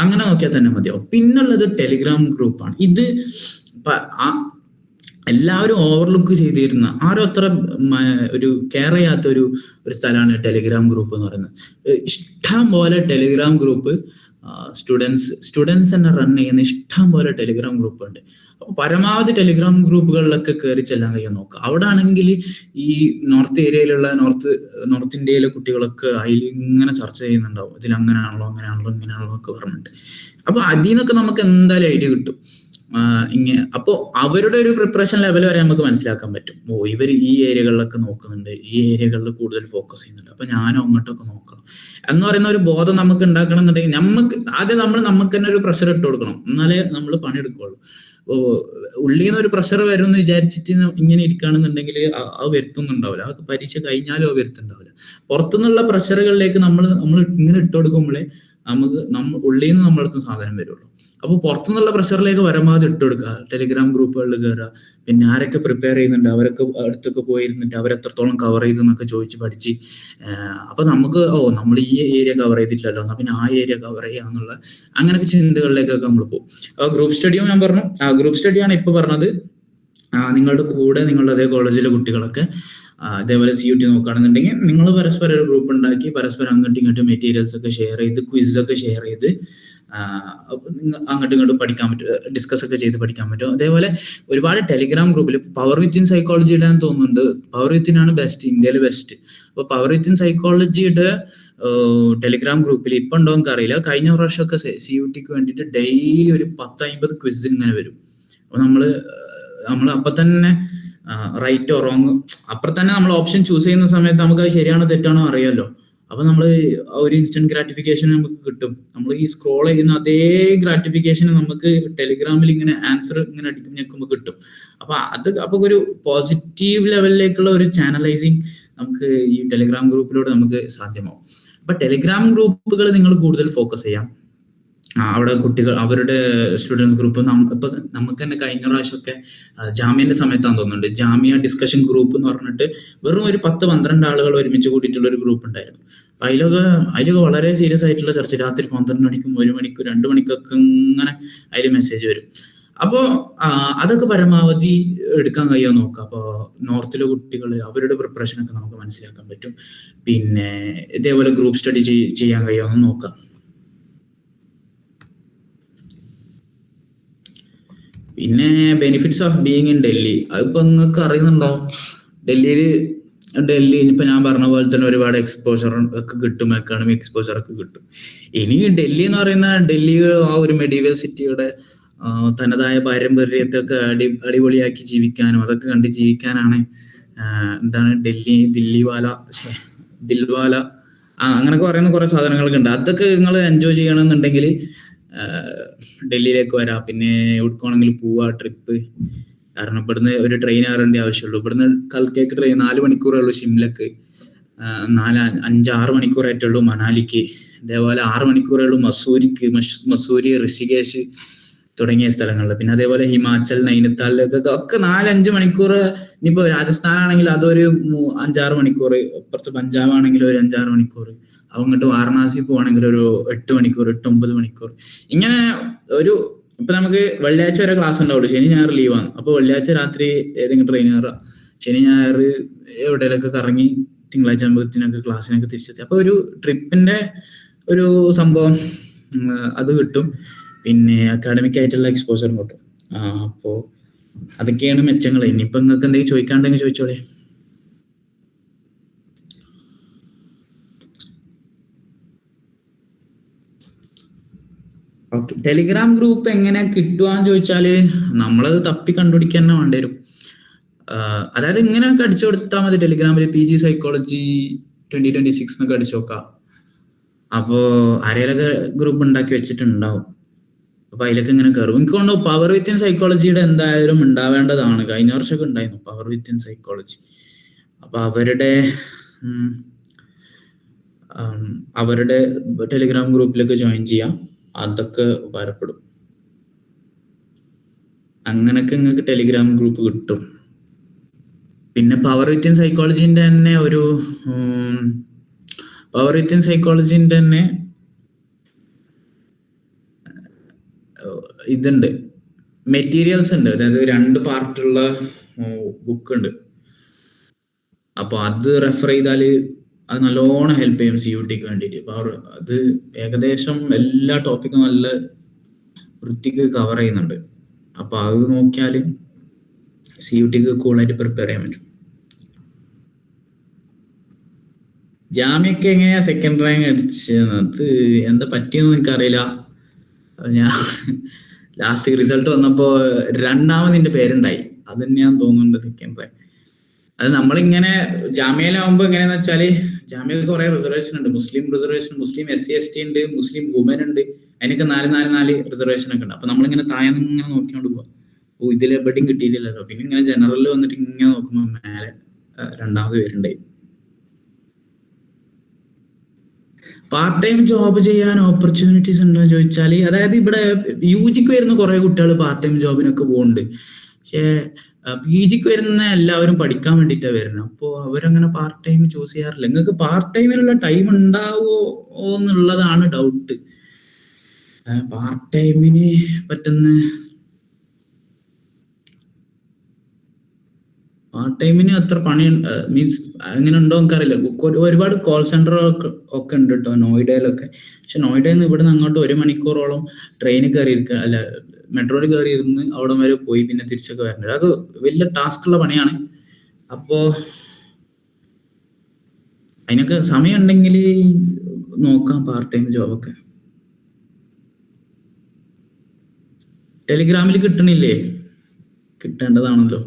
അങ്ങനെ നോക്കിയാൽ തന്നെ മതിയാവും. പിന്നുള്ളത് ടെലിഗ്രാം ഗ്രൂപ്പാണ്. ഇത് എല്ലാവരും ഓവർലുക്ക് ചെയ്തിരുന്ന, ആരും അത്ര ഒരു കെയർ ചെയ്യാത്ത ഒരു സ്ഥലമാണ് ടെലിഗ്രാം ഗ്രൂപ്പ് എന്ന് പറയുന്നത്. ഇഷ്ടം പോലെ ടെലിഗ്രാം ഗ്രൂപ്പ് സ്റ്റുഡൻസ് തന്നെ റൺ ചെയ്യുന്ന ഇഷ്ടം പോലെ ടെലിഗ്രാം ഗ്രൂപ്പ് ഉണ്ട്. അപ്പൊ പരമാവധി ടെലിഗ്രാം ഗ്രൂപ്പുകളിലൊക്കെ കയറി ചെല്ലാൻ കഴിയാൻ നോക്കുക. അവിടെ ആണെങ്കിൽ ഈ നോർത്ത് ഏരിയയിലുള്ള നോർത്ത് ഇന്ത്യയിലെ കുട്ടികളൊക്കെ അതിൽ ഇങ്ങനെ ചർച്ച ചെയ്യുന്നുണ്ടാവും, ഇതിൽ അങ്ങനെയാണല്ലോ ഇങ്ങനെയാണല്ലോ ഒക്കെ പറഞ്ഞിട്ട്. അപ്പൊ അതിൽ നിന്നൊക്കെ നമുക്ക് എന്തായാലും ഐഡിയ കിട്ടും. അപ്പോ അവരുടെ ഒരു പ്രിപ്പറേഷൻ ലെവൽ വരെ നമുക്ക് മനസ്സിലാക്കാൻ പറ്റും. ഇവർ ഈ ഏരിയകളിലൊക്കെ നോക്കുന്നുണ്ട്, ഈ ഏരിയകളിൽ കൂടുതൽ ഫോക്കസ് ചെയ്യുന്നുണ്ട്, അപ്പൊ ഞാനും അങ്ങോട്ടൊക്കെ നോക്കണം എന്ന് പറയുന്ന ഒരു ബോധം നമുക്ക് ഉണ്ടാക്കണം എന്നുണ്ടെങ്കിൽ നമുക്ക് തന്നെ ഒരു പ്രഷർ ഇട്ട് കൊടുക്കണം, എന്നാലേ നമ്മൾ പണിയെടുക്കുള്ളൂ. ഉള്ളിൽ നിന്ന് ഒരു പ്രഷർ വരും എന്ന് വിചാരിച്ചിട്ട് ഇങ്ങനെ ഇരിക്കുകയാണെന്നുണ്ടെങ്കിൽ അത് വരുത്തുന്നുണ്ടാവില്ല. അതൊക്കെ പരീക്ഷ കഴിഞ്ഞാലും അത് വരുത്തുന്നുണ്ടാവില്ല. പുറത്തുനിന്നുള്ള പ്രഷറുകളിലേക്ക് നമ്മൾ ഇങ്ങനെ ഇട്ട് കൊടുക്കുമ്പോഴേ ഉള്ളിൽ നിന്ന് നമ്മളടുത്ത് സാധനം വരുള്ളൂ. അപ്പോൾ പുറത്തുനിന്നുള്ള പ്രഷറിലേക്ക് പരമാവധി ഇട്ടുകൊടുക്കുക. ടെലിഗ്രാം ഗ്രൂപ്പുകളിൽ കയറുക, പിന്നെ ആരൊക്കെ പ്രിപ്പയർ ചെയ്യുന്നുണ്ട് അവരൊക്കെ അടുത്തൊക്കെ പോയിരുന്നിട്ട് അവരെത്രത്തോളം കവർ ചെയ്തു എന്നൊക്കെ ചോദിച്ച് പഠിച്ച് അപ്പൊ നമുക്ക് നമ്മൾ ഈ ഏരിയ കവർ ചെയ്തിട്ടില്ലല്ലോ, എന്നാൽ പിന്നെ ആ ഏരിയ കവർ ചെയ്യാന്നുള്ള അങ്ങനെയൊക്കെ ചിന്തകളിലേക്കൊക്കെ നമ്മൾ പോകും. അപ്പോൾ ഗ്രൂപ്പ് സ്റ്റഡിയും ഞാൻ പറഞ്ഞു, ഗ്രൂപ്പ് സ്റ്റഡിയാണ് ഇപ്പൊ പറഞ്ഞത്. നിങ്ങളുടെ കൂടെ നിങ്ങളുടെ അതേ കോളേജിലെ കുട്ടികളൊക്കെ ഇതേപോലെ CUT നോക്കുകയാണെന്നുണ്ടെങ്കിൽ നിങ്ങൾ പരസ്പരം ഒരു ഗ്രൂപ്പ് ഉണ്ടാക്കി പരസ്പരം അങ്ങോട്ടും ഇങ്ങോട്ടും മെറ്റീരിയൽസ് ഒക്കെ ഷെയർ ചെയ്ത് ക്വിസൊക്കെ ഷെയർ ചെയ്ത് അങ്ങോട്ടും ഇങ്ങോട്ടും പഠിക്കാൻ പറ്റും, ഡിസ്കസ് ഒക്കെ ചെയ്ത് പഠിക്കാൻ പറ്റും. അതേപോലെ ഒരുപാട് ടെലിഗ്രാം ഗ്രൂപ്പിൽ പവർ വിത്തിൻ സൈക്കോളജി ഇടാൻ തോന്നുന്നുണ്ട്. പവർ വിത്തിനാണ് ബെസ്റ്റ്, ഇന്ത്യയിൽ ബെസ്റ്റ്. അപ്പോൾ പവർ വിത്തിൻ സൈക്കോളജിയുടെ ടെലിഗ്രാം ഗ്രൂപ്പിൽ ഇപ്പൊ ഉണ്ടോ എനിക്ക് അറിയില്ല. കഴിഞ്ഞ പ്രാവശ്യമൊക്കെ CUTക്ക് വേണ്ടിയിട്ട് ഡെയിലി ഒരു 10-50 ക്വിസ് ഇങ്ങനെ വരും. അപ്പൊ നമ്മൾ അപ്പൊ തന്നെ റൈറ്റോ റോങ് അപ്പുറം തന്നെ നമ്മൾ ഓപ്ഷൻ ചൂസ് ചെയ്യുന്ന സമയത്ത് നമുക്ക് അത് ശരിയാണോ തെറ്റാണോ അറിയാലോ. അപ്പൊ നമ്മൾ ഒരു ഇൻസ്റ്റന്റ് ഗ്രാറ്റിഫിക്കേഷൻ നമുക്ക് കിട്ടും. നമ്മൾ ഈ സ്ക്രോൾ ചെയ്യുന്ന അതേ ഗ്രാറ്റിഫിക്കേഷൻ നമുക്ക് ടെലിഗ്രാമിൽ ഇങ്ങനെ ആൻസർ ഇങ്ങനെ അടിക്കുമ്പോൾ കിട്ടും. അപ്പൊ ഒരു പോസിറ്റീവ് ലെവലിലേക്കുള്ള ഒരു ചാനലൈസിങ് നമുക്ക് ഈ ടെലിഗ്രാം ഗ്രൂപ്പിലൂടെ നമുക്ക് സാധ്യമാവും. അപ്പൊ ടെലിഗ്രാം ഗ്രൂപ്പുകൾ നിങ്ങൾ കൂടുതൽ ഫോക്കസ് ചെയ്യാം. അവിടെ കുട്ടികൾ അവരുടെ സ്റ്റുഡൻസ് ഗ്രൂപ്പ് ഇപ്പൊ നമുക്ക് തന്നെ കഴിഞ്ഞ പ്രാവശ്യമൊക്കെ ജാമ്യന്റെ സമയത്താന്ന് തോന്നുന്നുണ്ട്, ജാമ്യ ഡിസ്കഷൻ ഗ്രൂപ്പ് എന്ന് പറഞ്ഞിട്ട് വെറും ഒരു 10-12 ആളുകൾ ഒരുമിച്ച് കൂടിയിട്ടുള്ള ഒരു ഗ്രൂപ്പ് ഉണ്ടായിരുന്നു. അതിലൊക്കെ വളരെ സീരിയസ് ആയിട്ടുള്ള ചർച്ച, രാത്രി 12 മണിക്കും 1 മണിക്കും 2 മണിക്കൊക്കെ ഇങ്ങനെ അതിൽ മെസ്സേജ് വരും. അപ്പോൾ അതൊക്കെ പരമാവധി എടുക്കാൻ കഴിയുമോ നോക്കാം. അപ്പോൾ നോർത്തിലെ കുട്ടികൾ അവരുടെ പ്രിപ്പറേഷനൊക്കെ നമുക്ക് മനസ്സിലാക്കാൻ പറ്റും. പിന്നെ ഇതേപോലെ ഗ്രൂപ്പ് സ്റ്റഡി ചെയ്യാൻ കഴിയുമോ നോക്കാം. പിന്നെ benefits of being in Delhi, അതിപ്പോ നിങ്ങൾക്ക് അറിയുന്നുണ്ടാവും. ഡൽഹി ഇപ്പൊ ഞാൻ പറഞ്ഞ പോലെ തന്നെ ഒരുപാട് എക്സ്പോഷർ ഒക്കെ കിട്ടും, എക്കണോമിക് എക്സ്പോഷർ ഒക്കെ കിട്ടും. ഇനി ഡൽഹി എന്ന് പറയുന്ന ഡൽഹി ആ ഒരു മെഡീവൽ സിറ്റിയുടെ തനതായ പാരമ്പര്യത്തൊക്കെ അടിപൊളിയാക്കി ജീവിക്കാനും അതൊക്കെ കണ്ട് ജീവിക്കാനാണ് എന്താണ് ദിൽവാല അങ്ങനൊക്കെ പറയുന്ന കുറെ സാധനങ്ങളൊക്കെ ഉണ്ട്. അതൊക്കെ നിങ്ങൾ എൻജോയ് ചെയ്യണമെന്നുണ്ടെങ്കിൽ ഡൽഹിയിലേക്ക് വരാം. പിന്നെ എവിടേക്കാണെങ്കിലും പോവാ ട്രിപ്പ്. കാരണം ഇവിടുന്ന് ഒരു ട്രെയിൻ കയറേണ്ട ആവശ്യമുള്ളൂ. ഇവിടുന്ന് കൽക്കേക്ക് ട്രെയിൻ 4 മണിക്കൂറേ ഉള്ളൂ ഷിംലക്ക്, 5-6 മണിക്കൂറായിട്ടുള്ളൂ മണാലിക്ക്, ഇതേപോലെ 6 മണിക്കൂറേ ഉള്ളൂ മസൂരിക്ക്, മസൂരി ഋഷികേശ് തുടങ്ങിയ സ്ഥലങ്ങളിൽ. പിന്നെ അതേപോലെ ഹിമാചൽ നൈനിത്താലിലൊക്കെ ഒക്കെ 4-5 മണിക്കൂർ. ഇനിയിപ്പോ രാജസ്ഥാനാണെങ്കിൽ അതൊരു 5-6 മണിക്കൂർ, ഇപ്പുറത്ത് പഞ്ചാബ് ആണെങ്കിൽ ഒരു 5-6 മണിക്കൂർ, അങ്ങോട്ട് വാരണാസി പോവാണെങ്കിൽ ഒരു 8 മണിക്കൂർ 8-9 മണിക്കൂർ. ഇങ്ങനെ ഇപ്പൊ നമുക്ക് വെള്ളിയാഴ്ച വരെ ക്ലാസ് ഉണ്ടാവുള്ളൂ, ശനി ഞായർ ലീവാണ്. അപ്പൊ വെള്ളിയാഴ്ച രാത്രി ഏതെങ്കിലും ട്രെയിൻ കയറാം, ശനി ഞായർ എവിടെയൊക്കെ കറങ്ങി തിങ്കളാഴ്ച ആകുമ്പോഴത്തേനൊക്കെ ക്ലാസ്സിനൊക്കെ തിരിച്ചെത്തി. അപ്പൊ ഒരു ട്രിപ്പിന്റെ ഒരു സംഭവം അത് കിട്ടും. പിന്നെ അക്കാഡമിക് ആയിട്ടുള്ള എക്സ്പോഷറും കിട്ടും. അപ്പോ അതൊക്കെയാണ് മെച്ചങ്ങൾ. ഇനിയിപ്പോ നിങ്ങൾക്ക് എന്തെങ്കിലും ചോദിക്കാണ്ടെങ്കിൽ ചോദിച്ചോളേ. ഓക്കെ, ടെലിഗ്രാം ഗ്രൂപ്പ് എങ്ങനെ കിട്ടുവാന്ന് ചോദിച്ചാല് നമ്മളത് തപ്പി കണ്ടുപിടിക്കാൻ തന്നെ വേണ്ടി വരും. അതായത് ഇങ്ങനെയൊക്കെ അടിച്ചു കൊടുത്താൽ മതി. ടെലിഗ്രാമിൽ PG സൈക്കോളജി 2026 എന്നൊക്കെ അടിച്ചു നോക്കാം. അപ്പോ ആരെയൊക്കെ ഗ്രൂപ്പ് ഉണ്ടാക്കി വെച്ചിട്ടുണ്ടാവും. അപ്പൊ അതിലൊക്കെ ഇങ്ങനെ കയറും. എനിക്ക് തോന്നുന്നു പവർ വിത്തിൻ സൈക്കോളജിയുടെ എന്തായാലും ഉണ്ടാവേണ്ടതാണ്. കഴിഞ്ഞ വർഷമൊക്കെ ഉണ്ടായിരുന്നു പവർ വിത്തിൻ സൈക്കോളജി. അപ്പൊ അവരുടെ ടെലിഗ്രാം ഗ്രൂപ്പിലൊക്കെ ജോയിൻ ചെയ്യാം. അതൊക്കെ ഉപകാരപ്പെടും. അങ്ങനൊക്കെ നിങ്ങൾക്ക് ടെലിഗ്രാം ഗ്രൂപ്പ് കിട്ടും. പിന്നെ പവർ വിത്തിൻ സൈക്കോളജിന്റെ തന്നെ ഇതുണ്ട്, മെറ്റീരിയൽസ് ഉണ്ട്. അതായത് 2 പാർട്ടുള്ള ബുക്ക് ഉണ്ട്. അപ്പൊ അത് റെഫർ ചെയ്താല് അത് നല്ലോണം ഹെൽപ്പ് ചെയ്യും CUTക്ക് വേണ്ടിയിട്ട്. അത് ഏകദേശം എല്ലാ ടോപ്പിക്കും നല്ല വൃത്തിക്ക് കവർ ചെയ്യുന്നുണ്ട്. അപ്പൊ അത് നോക്കിയാല് CUTക്ക് കൂളായിട്ട് പ്രിപ്പയർ ചെയ്യാൻ പറ്റും. ജാമ്യൊക്കെ എങ്ങനെയാ 2nd റാങ്ക് അടിച്ചത്? എന്താ പറ്റിയെന്ന് എനിക്കറിയില്ല. ഞാൻ ലാസ്റ്റ് റിസൾട്ട് വന്നപ്പോ 2ാമതിന്റെ പേരുണ്ടായി, അത് തന്നെയാന്ന് തോന്നുന്നുണ്ട് 2nd റാങ്ക്. അത് നമ്മളിങ്ങനെ ജാമ്യയിലാവുമ്പോ എങ്ങനെയാന്ന് വെച്ചാല് ജാമ്യയിൽ കുറെ റിസർവേഷൻ ഉണ്ട്. മുസ്ലിം റിസർവേഷൻ, മുസ്ലിം SC ST ഉണ്ട്, മുസ്ലിം വുമൻ ഉണ്ട്. അതിനൊക്കെ 4 റിസർവേഷൻ ഒക്കെ ഉണ്ട്. അപ്പൊ നമ്മളിങ്ങനെ താഴെന്ന് ഇങ്ങനെ നോക്കിക്കൊണ്ട് പോവാ. ഇതിലെവിടെയും കിട്ടിയിട്ടില്ലല്ലോ. പിന്നെ ഇങ്ങനെ ജനറലിൽ വന്നിട്ട് ഇങ്ങനെ നോക്കുമ്പോ മേലെ 2ാമത് പേരുണ്ടായി. പാർട്ട് ടൈം ജോബ് ചെയ്യാൻ ഓപ്പർച്യൂണിറ്റീസ് ഉണ്ടോ എന്ന് ചോദിച്ചാൽ, അതായത് ഇവിടെ യുജിക്ക് വരുന്ന കുറെ കുട്ടികൾ പാർട്ട് ടൈം ജോബിനൊക്കെ പോകുന്നുണ്ട്. പക്ഷേ പി ജിക്ക് വരുന്ന എല്ലാവരും പഠിക്കാൻ വേണ്ടിയിട്ടാണ് വരുന്നത്. അപ്പോൾ അവരങ്ങനെ പാർട്ട് ടൈം ചൂസ് ചെയ്യാറില്ല. നിങ്ങൾക്ക് പാർട്ട് ടൈമിനുള്ള ടൈം ഉണ്ടാവോ എന്നുള്ളതാണ് ഡൗട്ട്. പാർട്ട് ടൈമിന് പറ്റുന്ന പാർട്ട് ടൈമിന് അത്ര പണി മീൻസ് അങ്ങനെ ഉണ്ടോ എനിക്കറിയില്ല. ഒരുപാട് കോൾ സെന്ററുകളൊക്കെ ഒക്കെ ഉണ്ട് കേട്ടോ നോയിഡയിലൊക്കെ. പക്ഷെ നോയിഡയിൽ നിന്ന് ഇവിടെ നിന്ന് അങ്ങോട്ട് 1 മണിക്കൂറോളം ട്രെയിനിൽ കയറി ഇരിക്കുക, അല്ല മെട്രോയിൽ കയറി ഇരുന്ന് അവിടെ വരെ പോയി പിന്നെ തിരിച്ചൊക്കെ വരേണ്ടത്. അത് വലിയ ടാസ്കുള്ള പണിയാണ്. അപ്പോൾ അതിനൊക്കെ സമയം ഉണ്ടെങ്കിൽ നോക്കാം പാർട്ട് ടൈം ജോബൊക്കെ. ടെലിഗ്രാമിൽ കിട്ടണില്ലേ? കിട്ടേണ്ടതാണല്ലോ.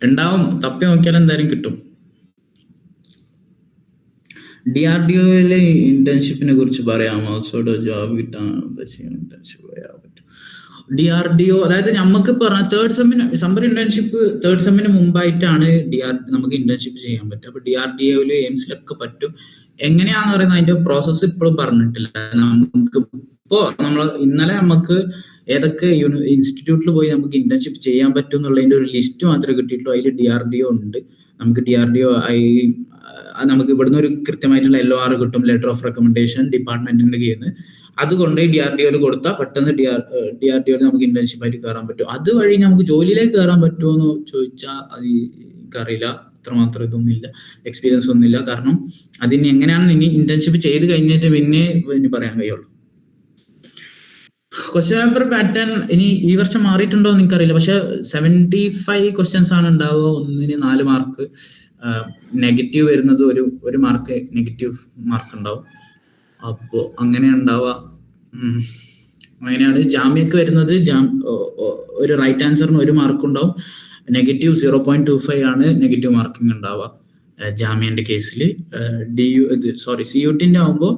ഉണ്ടാവും, തപ്പി നോക്കിയാൽ എന്തായാലും കിട്ടും. DRDOയിലെ ഇന്റേൺഷിപ്പിനെ കുറിച്ച് പറയാമോ? ജോബ് കിട്ടാൻ ഇന്റേൺഷിപ്പ് ചെയ്യാൻ പറ്റും. DRDO അതായത് നമുക്ക് പറഞ്ഞ തേർഡ് സെമ്മിന് സമ്മർ ഇന്റേൺഷിപ്പ് തേർഡ് സെമ്മിന് മുമ്പായിട്ടാണ് നമുക്ക് ഇന്റേൺഷിപ്പ് ചെയ്യാൻ പറ്റും. അപ്പൊ DRDOയില് എയിംസിലൊക്കെ പറ്റും. എങ്ങനെയാന്ന് പറയുന്നത് അതിന്റെ പ്രോസസ്സ് ഇപ്പോഴും പറഞ്ഞിട്ടില്ല. നമുക്ക് ഇപ്പോ ഇന്നലെ നമുക്ക് ഏതൊക്കെ ഇൻസ്റ്റിറ്റ്യൂട്ടിൽ പോയി നമുക്ക് ഇന്റേൺഷിപ്പ് ചെയ്യാൻ പറ്റും എന്നുള്ളതിന്റെ ഒരു ലിസ്റ്റ് മാത്രമേ കിട്ടിയിട്ടുള്ളൂ. അതിൽ DRDO ഉണ്ട്. നമുക്ക് DRDO നമുക്ക് ഇവിടുന്ന് ഒരു കൃത്യമായിട്ടുള്ള LOR കിട്ടും, ലെറ്റർ ഓഫ് റെക്കമെൻഡേഷൻ ഡിപ്പാർട്ട്മെന്റിന്റെ കീഴിൽ നിന്ന്. അതുകൊണ്ട് DRDOയിൽ കൊടുത്താൽ പെട്ടെന്ന് DRDOയിൽ നമുക്ക് ഇന്റേൺഷിപ്പ് ആയിട്ട് കയറാൻ പറ്റും. അതുവഴി നമുക്ക് ജോലിയിലേക്ക് കയറാൻ പറ്റുമോ എന്ന് ചോദിച്ചാൽ അത് എനിക്കറിയില്ല. അത്രമാത്രം ഇതൊന്നുമില്ല, എക്സ്പീരിയൻസ് ഒന്നുമില്ല. കാരണം അതിന് എങ്ങനെയാണ് ഇനി ഇന്റേൺഷിപ്പ് ചെയ്ത് കഴിഞ്ഞിട്ട് പിന്നെ പറയാൻ കഴിയുള്ളൂ. ക്വസ്റ്റ്യൻ പേപ്പർ പാറ്റേൺ ഇനി ഈ വർഷം മാറിയിട്ടുണ്ടോ എന്ന് എനിക്കറിയില്ല. പക്ഷെ 75 ക്വസ്റ്റ്യൻസ് ആണ് ഉണ്ടാവുക. ഒന്നിന് 4 മാർക്ക്. നെഗറ്റീവ് വരുന്നത് ഒരു മാർക്ക് നെഗറ്റീവ് മാർക്ക് ഉണ്ടാവും. അപ്പോൾ അങ്ങനെ ഉണ്ടാവുക. അങ്ങനെയാണ്. ജാമ്യക്ക് വരുന്നത് ഒരു റൈറ്റ് ആൻസറിന് 1 മാർക്ക് ഉണ്ടാവും. നെഗറ്റീവ് 0.25 ആണ് നെഗറ്റീവ് മാർക്കിംഗ് ഉണ്ടാവുക ജാമ്യന്റെ കേസിൽ. CUT ആവുമ്പോൾ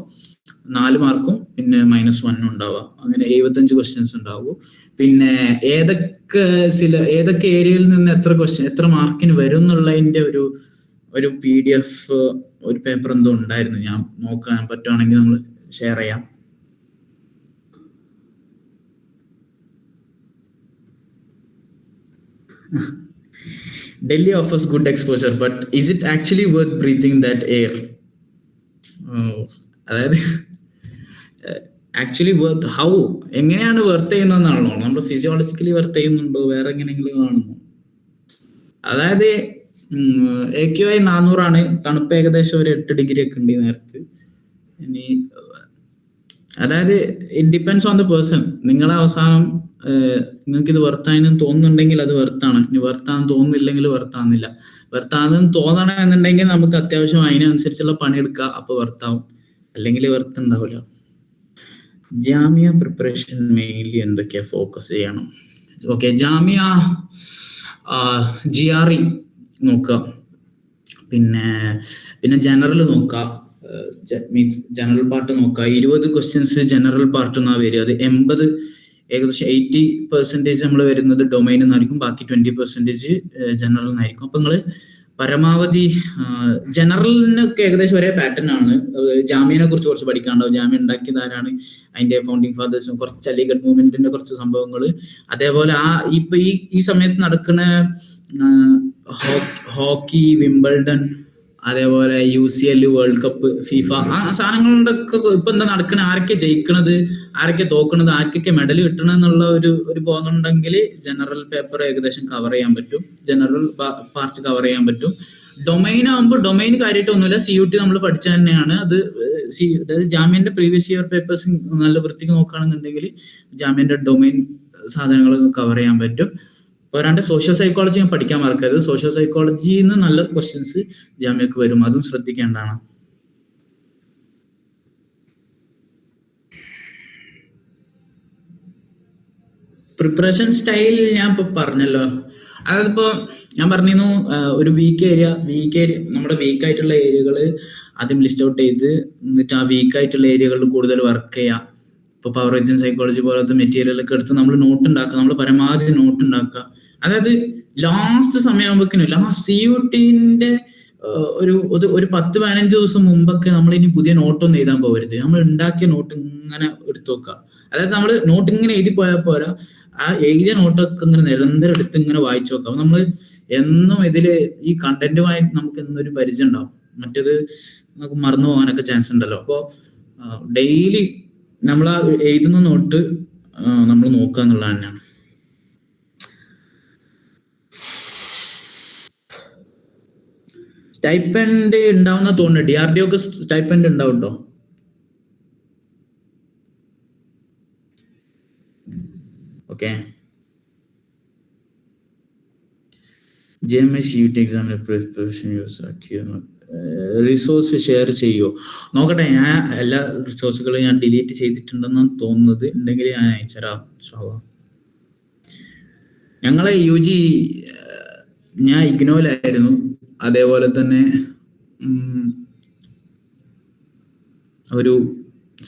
4 മാർക്കും പിന്നെ -1 ഉണ്ടാവുക. അങ്ങനെ 75 ക്വസ്റ്റ്യൻസ് ഉണ്ടാവും. പിന്നെ ഏതൊക്കെ ഏരിയയിൽ നിന്ന് എത്ര മാർക്കിന് വരും എന്നുള്ളതിന്റെ ഒരു PDF ഒരു പേപ്പർ എന്തോ ഉണ്ടായിരുന്നു. ഞാൻ നോക്കാൻ പറ്റുവാണെങ്കിൽ നമ്മൾ ഷെയർ ചെയ്യാം. Delhi offers good exposure, but is it actually worth breathing that air? അതായത് ആക്ച്വലി വെർത്ത് ഹൗ എങ്ങനെയാണ് വെർത്ത് ചെയ്യുന്നതെന്നാണല്ലോ. നമ്മൾ ഫിസിയോളജിക്കലി വെർത്ത് ചെയ്യുന്നുണ്ടോ, വേറെ എങ്ങനെയെങ്കിലും കാണുന്നു? അതായത് AQI 400 തണുപ്പ് ഏകദേശം ഒരു 8 ഡിഗ്രി ഒക്കെ ഉണ്ട് നേരത്ത്. ഇനി അതായത് it depends on the person. നിങ്ങളെ അവസാനം നിങ്ങൾക്ക് ഇത് വെർത്താണെന്ന് തോന്നുന്നുണ്ടെങ്കിൽ അത് വെർത്താണ്. ഇനി വെർത്താന്ന് തോന്നുന്നില്ലെങ്കിൽ വെർത്താന്നില്ല. വെർത്താന്ന് തോന്നണം എന്നുണ്ടെങ്കിൽ നമുക്ക് അത്യാവശ്യം അതിനനുസരിച്ചുള്ള പണിയെടുക്കുക, അപ്പൊ വെർത്താവും. അല്ലെങ്കിൽ വെർത്ത് ഉണ്ടാവില്ല. ജാമ്യ പ്രിപ്പറേഷൻ മെയിൻലി എന്തൊക്കെയാ ഫോക്കസ് ചെയ്യണം? ഓക്കെ, ജാമ്യ GRE നോക്കുക, പിന്നെ ജനറൽ നോക്കുക. മീൻസ് ജനറൽ പാർട്ട് നോക്കുക. 20 ക്വസ്റ്റ്യൻസ് ജനറൽ പാർട്ട് എന്നാ വരിക. അത് ഏകദേശം 80% നമ്മൾ വരുന്നത് ഡൊമൈൻ എന്നായിരിക്കും, ബാക്കി 20% ജനറൽ എന്നായിരിക്കും. അപ്പൊ നിങ്ങള് പരമാവധി ജനറലിനൊക്കെ ഏകദേശം ഒരേ പാറ്റേൺ ആണ്. ജാമ്യനെ കുറിച്ച് കുറച്ച് പഠിക്കാനുണ്ടാവും. ജാമ്യം ഉണ്ടാക്കിയത് ആരാണ്, അതിന്റെ ഫൗണ്ടിങ് ഫാദേഴ്സും കുറച്ച് അലിഗഡ് മൂവ്മെന്റിന്റെ കുറച്ച് സംഭവങ്ങൾ. അതേപോലെ ഇപ്പൊ ഈ സമയത്ത് നടക്കുന്ന ഹോക്കി, വിംബിൾഡൺ, അതേപോലെ UCL വേൾഡ് കപ്പ്, ഫിഫ, ആ സാധനങ്ങളുടെ ഒക്കെ ഇപ്പൊ എന്താ നടക്കണ, ആരൊക്കെ ജയിക്കണത്, ആരൊക്കെ തോക്കണത്, ആർക്കൊക്കെ മെഡൽ കിട്ടണം എന്നുള്ള ഒരു ബോധമുണ്ടെങ്കിൽ ജനറൽ പേപ്പർ ഏകദേശം കവർ ചെയ്യാൻ പറ്റും, ജനറൽ പാർട്ട് കവർ ചെയ്യാൻ പറ്റും. ഡൊമൈൻ ആകുമ്പോൾ ഡൊമൈൻ കാര്യമായിട്ടൊന്നുമില്ല, CUT നമ്മൾ പഠിച്ച തന്നെയാണ്. അതായത് ജാമ്യന്റെ പ്രീവിയസ് ഇയർ പേപ്പേഴ്സ് നല്ല വൃത്തിക്ക് നോക്കുകയാണെന്നുണ്ടെങ്കിൽ ജാമ്യന്റെ ഡൊമൈൻ സാധനങ്ങളൊക്കെ കവർ ചെയ്യാൻ പറ്റും. പോരാണ്ട് സോഷ്യൽ സൈക്കോളജി ഞാൻ പഠിക്കാൻ മറക്കരുത്. സോഷ്യൽ സൈക്കോളജിയിൽ നിന്ന് നല്ല ക്വസ്റ്റ്യൻസ് ജാമ്യക്ക് വരും, അതും ശ്രദ്ധിക്കേണ്ടതാണ്. പ്രിപ്പറേഷൻ സ്റ്റൈൽ ഞാൻ ഇപ്പൊ പറഞ്ഞല്ലോ. അതായത് ഇപ്പൊ ഞാൻ പറഞ്ഞിരുന്നു, ഒരു വീക്ക് ഏരിയ നമ്മുടെ വീക്കായിട്ടുള്ള ഏരിയകൾ ആദ്യം ലിസ്റ്റ് ഔട്ട് ചെയ്ത്, എന്നിട്ട് ആ വീക്കായിട്ടുള്ള ഏരിയകളിൽ കൂടുതൽ വർക്ക് ചെയ്യാം. ഇപ്പൊ പവർ റേറ്റിംഗ് സൈക്കോളജി പോലത്തെ മെറ്റീരിയലൊക്കെ എടുത്ത് നമ്മൾ നോട്ട് ഉണ്ടാക്കുക, നമ്മൾ പരമാവധി നോട്ട് ഉണ്ടാക്കുക. അതായത് ലാസ്റ്റ് സമയമാകുമ്പോഴേക്കിനും CUTന്റെ ഒരു 10-15 ദിവസം മുമ്പൊക്കെ നമ്മൾ ഇനി പുതിയ നോട്ടൊന്നും എഴുതാൻ പോകരുത്. നമ്മൾ ഉണ്ടാക്കിയ നോട്ട് ഇങ്ങനെ എടുത്തു വെക്കുക. അതായത് നമ്മൾ നോട്ട് ഇങ്ങനെ എഴുതി പോയാൽ പോരാ, ആ എഴുതിയ നോട്ടൊക്കെ ഇങ്ങനെ നിരന്തരം എടുത്ത് ഇങ്ങനെ വായിച്ചു നോക്കാം. അപ്പൊ നമ്മൾ എന്നും ഇതില് ഈ കണ്ടന്റുമായി നമുക്ക് എന്നൊരു പരിചയം ഉണ്ടാവും. മറ്റേത് നമുക്ക് മറന്നു പോകാനൊക്കെ ചാൻസ് ഉണ്ടല്ലോ. അപ്പോൾ ഡെയിലി നമ്മൾ ആ എഴുതുന്ന നോട്ട് നമ്മൾ നോക്കുക എന്നുള്ളത് തന്നെയാണ്. സ്റ്റൈപ്പൻഡ് ഉണ്ടാവുന്ന തോന്നുന്നു. DRDO ഒക്കെ സ്റ്റൈപ്പൻഡ് ഉണ്ടാവും കേട്ടോ. ഓക്കെ, JMS CUT എക്സാമിന് പ്രിപ്പറേഷൻ യൂസ് ആക്കിയിരുന്നു. റിസോഴ്സ് ഷെയർ ചെയ്യുമോ നോക്കട്ടെ. ഞാൻ എല്ലാ റിസോഴ്സുകളും ഞാൻ ഡിലീറ്റ് ചെയ്തിട്ടുണ്ടെന്നാണ് തോന്നുന്നത്. ഉണ്ടെങ്കിൽ ഞാൻ അയച്ചുതരാം. ഞങ്ങളെ UG ഞാൻ ഇഗ്നോയിലായിരുന്നു. അതേപോലെ തന്നെ ഒരു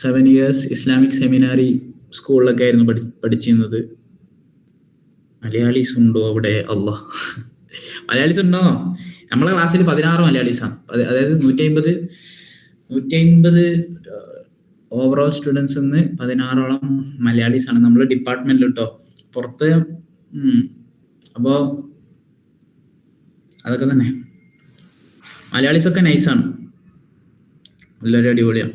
7 years ഇസ്ലാമിക് സെമിനാരി സ്കൂളിലൊക്കെ ആയിരുന്നു പഠിച്ചിരുന്നത്. മലയാളീസ് ഉണ്ടോ അവിടെ? അല്ലാഹ്, മലയാളീസ് ഉണ്ടോ? നമ്മളെ ക്ലാസ്സിൽ 16 മലയാളീസാണ്. അതായത് 150 ഓവറോൾ സ്റ്റുഡൻസ് 16ഓളം മലയാളീസാണ് നമ്മളെ ഡിപ്പാർട്ട്മെന്റിൽ കേട്ടോ. പുറത്ത് അപ്പോ അതൊക്കെ തന്നെ. മലയാളീസ് ഒക്കെ നൈസാണ്, എല്ലാവരും അടിപൊളിയാണ്.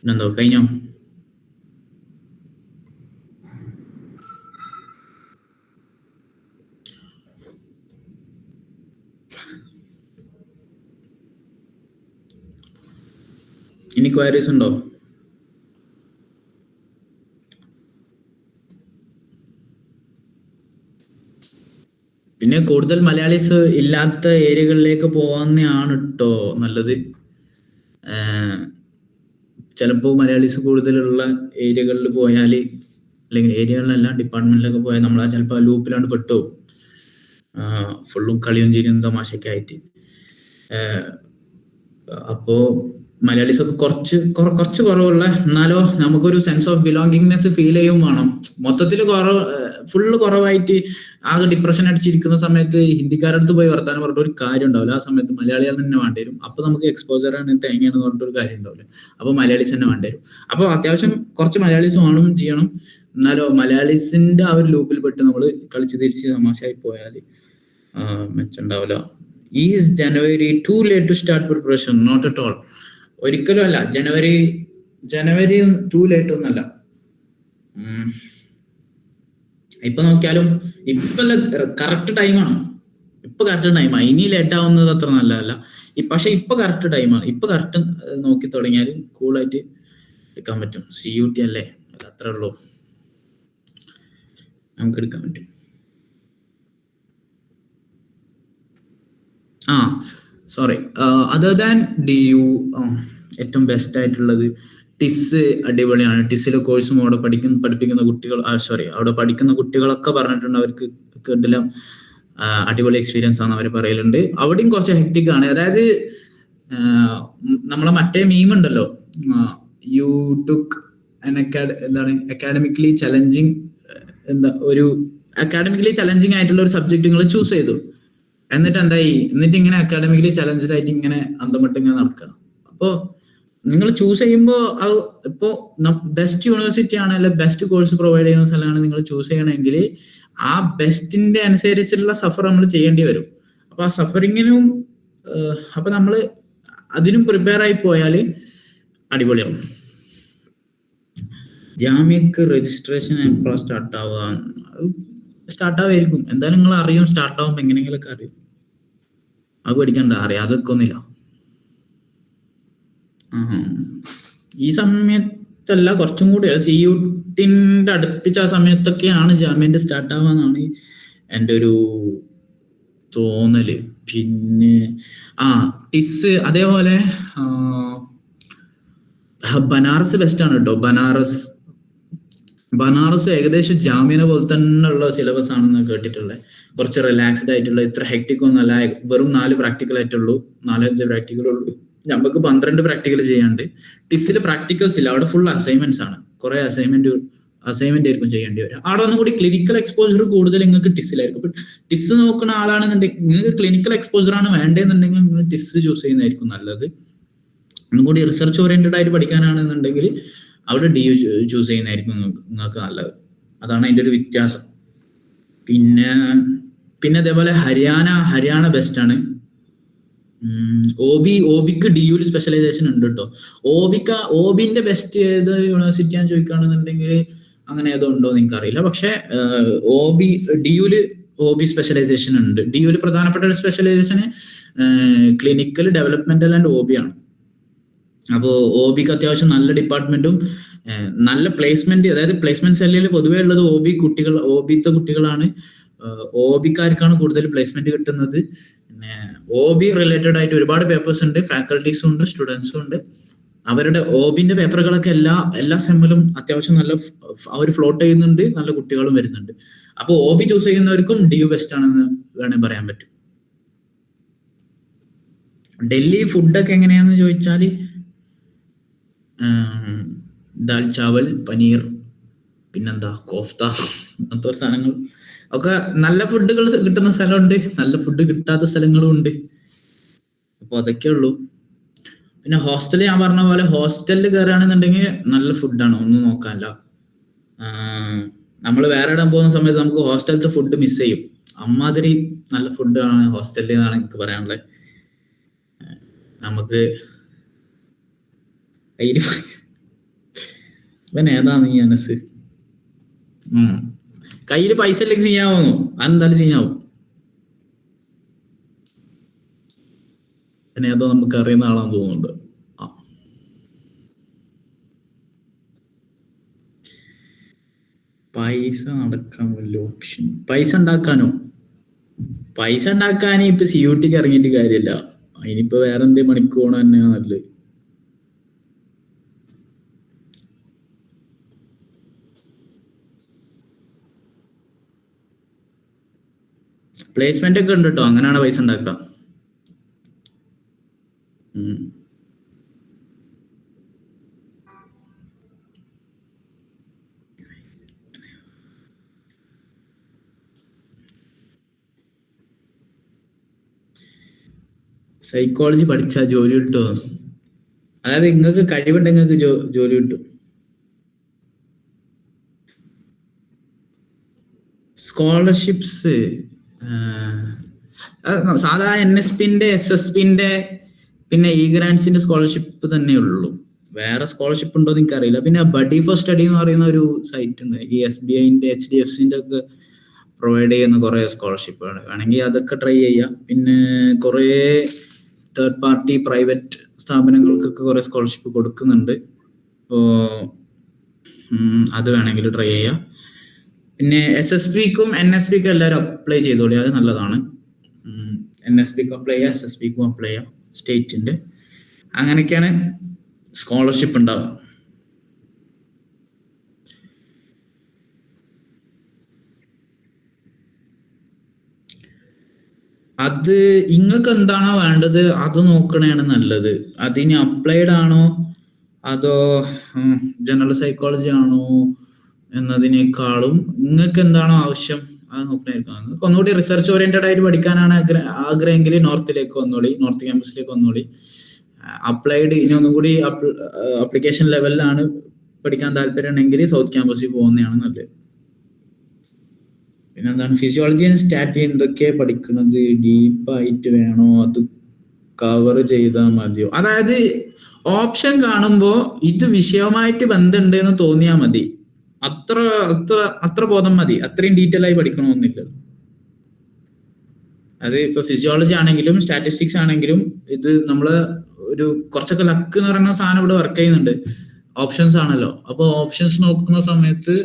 പിന്നെന്തോ കഴിഞ്ഞോ? ഇനി ക്വയറീസ് ഉണ്ടോ? പിന്നെ കൂടുതൽ മലയാളീസ് ഇല്ലാത്ത ഏരിയകളിലേക്ക് പോകാവുന്നതാണ് കേട്ടോ നല്ലത്. ചിലപ്പോൾ മലയാളീസ് കൂടുതലുള്ള ഏരിയകളിൽ പോയാൽ, അല്ലെങ്കിൽ ഏരിയകളിലല്ല ഡിപ്പാർട്ട്മെന്റിലൊക്കെ പോയാൽ നമ്മൾ ചിലപ്പോൾ ലൂപ്പിലാണ്ട് പെട്ടോ, ഫുള്ളും കളിയും ചിരിയും തമാശയൊക്കെ ആയിട്ട്. അപ്പോ മലയാളീസ് ഒക്കെ കുറച്ച് കുറവുള്ള, എന്നാലോ നമുക്കൊരു സെൻസ് ഓഫ് ബിലോങ്ങിങ്നെസ് ഫീൽ ചെയ്യും വേണം. മൊത്തത്തിൽ ഫുള്ള് കുറവായിട്ട് ആകെ ഡിപ്രഷൻ അടിച്ചിരിക്കുന്ന സമയത്ത് ഹിന്ദിക്കാരടുത്ത് പോയി വർത്താനം പറഞ്ഞിട്ട് ഒരു കാര്യം ഉണ്ടാവില്ല. ആ സമയത്ത് മലയാളികൾ തന്നെ വേണ്ടി വരും. അപ്പൊ നമുക്ക് എക്സ്പോസറാണ് തേങ്ങയാണെന്ന് പറഞ്ഞിട്ടൊരു കാര്യം ഉണ്ടാവില്ല. അപ്പൊ മലയാളീസ് തന്നെ വേണ്ടി വരും. അപ്പൊ അത്യാവശ്യം കുറച്ച് മലയാളീസ് വേണം ചെയ്യണം. എന്നാലോ മലയാളീസിന്റെ ആ ഒരു ലൂപ്പിൽ പെട്ട് നമ്മൾ കളിച്ച് തിരിച്ച് തമാശയായി പോയാൽ മെച്ചുണ്ടാവില്ല. Is January too late to start preparation? Not at all, ഒരിക്കലും അല്ല. ജനുവരി ടു ലേറ്റ് ഒന്നല്ല. ഇപ്പൊ നോക്കിയാലും ഇപ്പൊ കറക്റ്റ് ടൈമാണ്. ഇപ്പൊ കറക്റ്റ് ടൈമാണ്. ഇനി ലേറ്റ് ആവുന്നത് അത്ര നല്ലതല്ല. പക്ഷെ ഇപ്പൊ കറക്റ്റ് ടൈമാണ്. ഇപ്പൊ കറക്റ്റ് നോക്കി തുടങ്ങിയാൽ കൂളായിട്ട് എടുക്കാൻ പറ്റും. CUT അല്ലേ, അത്രേ ഉള്ളൂ, നമുക്ക് എടുക്കാൻ പറ്റും. സോറി, അതർ ദാൻ DU ഏറ്റവും ബെസ്റ്റ് ആയിട്ടുള്ളത് ടിസ് അടിപൊളിയാണ്. ടിസ്സിലെ കോഴ്സും അവിടെ പഠിപ്പിക്കുന്ന കുട്ടികൾ, അവിടെ പഠിക്കുന്ന കുട്ടികളൊക്കെ പറഞ്ഞിട്ടുണ്ട് അവർക്ക് എല്ലാം അടിപൊളി എക്സ്പീരിയൻസ് ആണ് അവർ പറയലുണ്ട്. അവിടെയും കുറച്ച് ഹെക്റ്റിക് ആണ്. അതായത് നമ്മളെ മറ്റേ മീം ഉണ്ടല്ലോ, യു ടുക്ക് എന്താണ് അക്കാഡമിക്കലി ചലഞ്ചിങ്, ഒരു അക്കാഡമിക്കലി ചലഞ്ചിങ് ആയിട്ടുള്ള ഒരു സബ്ജക്ട് നിങ്ങൾ ചൂസ് ചെയ്തു. എന്നിട്ട് എന്തായി? എന്നിട്ട് ഇങ്ങനെ അക്കാഡമിക്കലി ചലഞ്ചഡ് ആയിട്ട് ഇങ്ങനെ അന്തമിട്ട് ഇങ്ങനെ നടക്കുക. അപ്പോൾ നിങ്ങൾ ചൂസ് ചെയ്യുമ്പോൾ ഇപ്പോൾ ബെസ്റ്റ് യൂണിവേഴ്സിറ്റി ആണ്, അല്ലെ ബെസ്റ്റ് കോഴ്സ് പ്രൊവൈഡ് ചെയ്യുന്ന സ്ഥലമാണ് നിങ്ങൾ ചൂസ് ചെയ്യണമെങ്കിൽ ആ ബെസ്റ്റിന്റെ അനുസരിച്ചുള്ള സഫർ നമ്മൾ ചെയ്യേണ്ടി വരും. അപ്പൊ ആ സഫറിങ്ങിനും അപ്പൊ നമ്മൾ അതിനും പ്രിപ്പയർ ആയി പോയാൽ അടിപൊളിയാവും. ജാമ്യക്ക് രജിസ്ട്രേഷൻ എപ്പോഴാണ് സ്റ്റാർട്ടാവുമായിരിക്കും. എന്തായാലും നിങ്ങൾ അറിയും സ്റ്റാർട്ടാവുമ്പോൾ, എങ്ങനെയെങ്കിലൊക്കെ അറിയും. അത് പഠിക്കണ്ട, അറിയാതൊക്കെ ഒന്നുമില്ല. ഈ സമയത്തല്ല, കുറച്ചും കൂടി CUT അടുപ്പിച്ച ആ സമയത്തൊക്കെയാണ് ജാമ്യന്റെ സ്റ്റാർട്ട് ആവാന്നാണ് എൻ്റെ ഒരു തോന്നല്. പിന്നെ ടിസ് അതേപോലെ ബനാറസ് ബെസ്റ്റ് ആണ് കേട്ടോ. ബനാറസ് ഏകദേശം ജാമ്യനെ പോലെ തന്നെ ഉള്ള സിലബസ് ആണെന്ന് കേട്ടിട്ടുള്ളത്. കുറച്ച് റിലാക്സ്ഡ് ആയിട്ടുള്ള, ഇത്ര ഹെക്ടിക് ഒന്നല്ല. വെറും 4 പ്രാക്ടിക്കൽ ആയിട്ടുള്ളൂ, 4-5 പ്രാക്ടിക്കൽ ഉള്ളൂ. നമുക്ക് 12 പ്രാക്ടിക്കൽ ചെയ്യാണ്ട്. ടിസ്സിൽ പ്രാക്ടിക്കൽസ് ഇല്ല, അവിടെ ഫുൾ അസൈൻമെന്റ്സ് ആണ്. കുറെ അസൈൻമെന്റ് അസൈൻമെന്റ് ആയിരിക്കും ചെയ്യേണ്ടി വരിക. അവിടെ ഒന്നും കൂടി ക്ലിനിക്കൽ എക്സ്പോജർ കൂടുതൽ നിങ്ങൾക്ക് ടിസ്സിലായിരിക്കും. ഇപ്പൊ ടിസ് നോക്കുന്ന ആളാണെന്നുണ്ടെങ്കിൽ നിങ്ങൾക്ക് ക്ലിനിക്കൽ എക്സ്പോജർ ആണ് വേണ്ടതെന്നുണ്ടെങ്കിൽ നിങ്ങൾ ടിസ് ചൂസ് ചെയ്യുന്നതായിരിക്കും നല്ലത്. ഒന്നും കൂടി റിസർച്ച് ഓറിയന്റഡ് ആയിട്ട് പഠിക്കാനാണെന്നുണ്ടെങ്കിൽ അവിടെ DU ചൂസ് ചെയ്യുന്നതായിരിക്കും നിങ്ങൾക്ക് നല്ലത്. അതാണ് അതിൻ്റെ ഒരു വ്യത്യാസം. പിന്നെ അതേപോലെ ഹരിയാന ബെസ്റ്റ് ആണ്. OBക്ക് DUയിൽ സ്പെഷ്യലൈസേഷൻ ഉണ്ട് കേട്ടോ. OBന്റെ ബെസ്റ്റ് ഏത് യൂണിവേഴ്സിറ്റിയാന്ന് ചോദിക്കുകയാണെന്നുണ്ടെങ്കിൽ അങ്ങനെ ഏതോ ഉണ്ടോ എന്ന് എനിക്കറിയില്ല. പക്ഷെ DUയിൽ OB സ്പെഷ്യലൈസേഷൻ ഉണ്ട്. DUയിൽ പ്രധാനപ്പെട്ട ഒരു specialisation clinical, developmental and OB ആണ്. അപ്പോൾ OBക്ക് അത്യാവശ്യം നല്ല ഡിപ്പാർട്ട്മെന്റും നല്ല പ്ലേസ്മെന്റ്, അതായത് പ്ലേസ്മെന്റ് സെല്ലിൽ പൊതുവേ ഉള്ളത് OBത്തെ കുട്ടികളാണ്. OBക്കാർക്കാണ് കൂടുതൽ പ്ലേസ്മെന്റ് കിട്ടുന്നത്. പിന്നെ OB റിലേറ്റഡ് ആയിട്ട് ഒരുപാട് പേപ്പേഴ്സ് ഉണ്ട്, ഫാക്കൽറ്റീസും ഉണ്ട്, സ്റ്റുഡൻസും ഉണ്ട്. അവരുടെ OBന്റെ പേപ്പറുകളൊക്കെ എല്ലാ സെമ്മിലും അത്യാവശ്യം നല്ല അവർ ഫ്ലോട്ട് ചെയ്യുന്നുണ്ട്, നല്ല കുട്ടികളും വരുന്നുണ്ട്. അപ്പോൾ OB ചൂസ് ചെയ്യുന്നവർക്കും DU ബെസ്റ്റ് ആണെന്ന് വേണമെങ്കിൽ പറയാൻ പറ്റും. ഡൽഹി ഫുഡൊക്കെ എങ്ങനെയാന്ന് ചോദിച്ചാൽ ദാൽ ചാവൽ, പനീർ, പിന്നെന്താ കോഫ്ത, അങ്ങനത്തെ സാധനങ്ങൾ ഒക്കെ നല്ല ഫുഡുകൾ കിട്ടുന്ന സ്ഥലമുണ്ട്, നല്ല ഫുഡ് കിട്ടാത്ത സ്ഥലങ്ങളും ഉണ്ട്. അപ്പോൾ അതൊക്കെ ഉള്ളൂ. പിന്നെ ഹോസ്റ്റലിൽ ഞാൻ പറഞ്ഞ പോലെ ഹോസ്റ്റലിൽ കയറുകയാണെന്നുണ്ടെങ്കിൽ നല്ല ഫുഡാണ്, ഒന്നും നോക്കാനില്ല. നമ്മൾ വേറെ ഇടാൻ പോകുന്ന സമയത്ത് നമുക്ക് ഹോസ്റ്റലിലത്തെ ഫുഡ് മിസ് ചെയ്യും. അമ്മാതിരി നല്ല ഫുഡാണ് ഹോസ്റ്റലിൽ എന്നാണ് എനിക്ക് പറയാനുള്ളത്. നമുക്ക് ഇവൻ ഏതാണ് ഈ അനസ്? കയ്യിൽ പൈസ ഇല്ലെങ്കിൽ ചെയ്യാമോ? അതെന്തായാലും ചെയ്യാവും. പിന്നെ ഏതോ നമുക്ക് അറിയുന്ന ആളാന്ന് തോന്നുന്നുണ്ട്. പൈസ അടക്കാൻ വല്ല ഓപ്ഷൻ? പൈസ ഉണ്ടാക്കാനോ? പൈസ ഉണ്ടാക്കാൻ ഇപ്പൊ CUTക്ക് ഇറങ്ങിയിട്ട് കാര്യമില്ല. അതിനിപ്പോ വേറെ എന്തെങ്കിലും പണിക്ക് പോകണ തന്നെയാണ് നല്ലത്. പ്ലേസ്മെന്റ് ഒക്കെ ഉണ്ട് കേട്ടോ, അങ്ങനെയാണ് പൈസ ഉണ്ടാക്കുക. സൈക്കോളജി പഠിച്ചാൽ ജോലി കിട്ടുമോ? അതായത് നിങ്ങൾക്ക് കഴിവുണ്ടെങ്കിൽ നിങ്ങൾക്ക് ജോലി കിട്ടും. സ്കോളർഷിപ്സ് സാധാ NSPന്റെ, SSPന്റെ, പിന്നെ E-Grants സ്കോളർഷിപ്പ് തന്നെ ഉള്ളൂ. വേറെ സ്കോളർഷിപ്പ് ഉണ്ടോ എന്ന് എനിക്കറിയില്ല. പിന്നെ ബഡി ഫോർ സ്റ്റഡി എന്ന് പറയുന്ന ഒരു സൈറ്റ് ഉണ്ട്. ഈ SBIന്റെ, HDFCന്റെ ഒക്കെ പ്രൊവൈഡ് ചെയ്യുന്ന കുറേ സ്കോളർഷിപ്പുകൾ വേണമെങ്കിൽ അതൊക്കെ ട്രൈ ചെയ്യാം. പിന്നെ കുറേ തേർഡ് പാർട്ടി പ്രൈവറ്റ് സ്ഥാപനങ്ങൾക്കൊക്കെ കുറേ സ്കോളർഷിപ്പ് കൊടുക്കുന്നുണ്ട്. അപ്പോൾ അത് വേണമെങ്കിൽ ട്രൈ ചെയ്യാം. പിന്നെ SSBക്കും NSBക്കും എല്ലാവരും അപ്ലൈ ചെയ്തോളി, അത് നല്ലതാണ്. NSBക്കും അപ്ലൈ ചെയ്യാം, SSBക്കും അപ്ലൈ ചെയ്യാം, സ്റ്റേറ്റിന്റെ. അങ്ങനെയൊക്കെയാണ് സ്കോളർഷിപ്പ് ഉണ്ടാവുക. അത് നിങ്ങൾക്ക് എന്താണോ വേണ്ടത് അത് നോക്കണതാണ് നല്ലത്. അതിന് അപ്ലൈഡ് ആണോ അതോ ജനറൽ സൈക്കോളജി ആണോ എന്നതിനേക്കാളും നിങ്ങൾക്ക് എന്താണോ ആവശ്യം അത് നോക്കണമായിരിക്കും. നിങ്ങൾക്ക് ഒന്നുകൂടി റിസർച്ച് ഓറിയന്റഡ് ആയിട്ട് പഠിക്കാനാണ് ആഗ്രഹമെങ്കിൽ നോർത്ത് ക്യാമ്പസിലേക്ക് വന്നോളി. അപ്ലൈഡ് ഇനി ഒന്നും കൂടി അപ്ലിക്കേഷൻ ലെവലിലാണ് പഠിക്കാൻ താല്പര്യമുണ്ടെങ്കിൽ സൗത്ത് ക്യാമ്പസിൽ പോകുന്നതാണ് നല്ലത്. പിന്നെ എന്താണ് ഫിസിയോളജി ആൻഡ് സ്റ്റാറ്റി എന്തൊക്കെയാ പഠിക്കുന്നത്? ഡീപ്പായിട്ട് വേണോ അത് കവർ ചെയ്താൽ മതിയോ? അതായത് ഓപ്ഷൻ കാണുമ്പോൾ ഇത് വിഷയവുമായിട്ട് ബന്ധമുണ്ട് എന്ന് തോന്നിയാൽ മതി. അത്ര ബോധം മതി, അത്രയും ഡീറ്റെയിൽ ആയി പഠിക്കണമെന്നില്ല. അത് ഇപ്പൊ ഫിസിയോളജി ആണെങ്കിലും സ്റ്റാറ്റിസ്റ്റിക്സ് ആണെങ്കിലും ഇത് നമ്മള് ഒരു കുറച്ചൊക്കെ ലക്ക് എന്ന് പറയുന്ന സാധനം ഇവിടെ വർക്ക് ചെയ്യുന്നുണ്ട്. ഓപ്ഷൻസ് ആണല്ലോ. അപ്പൊ ഓപ്ഷൻസ് നോക്കുന്ന സമയത്ത്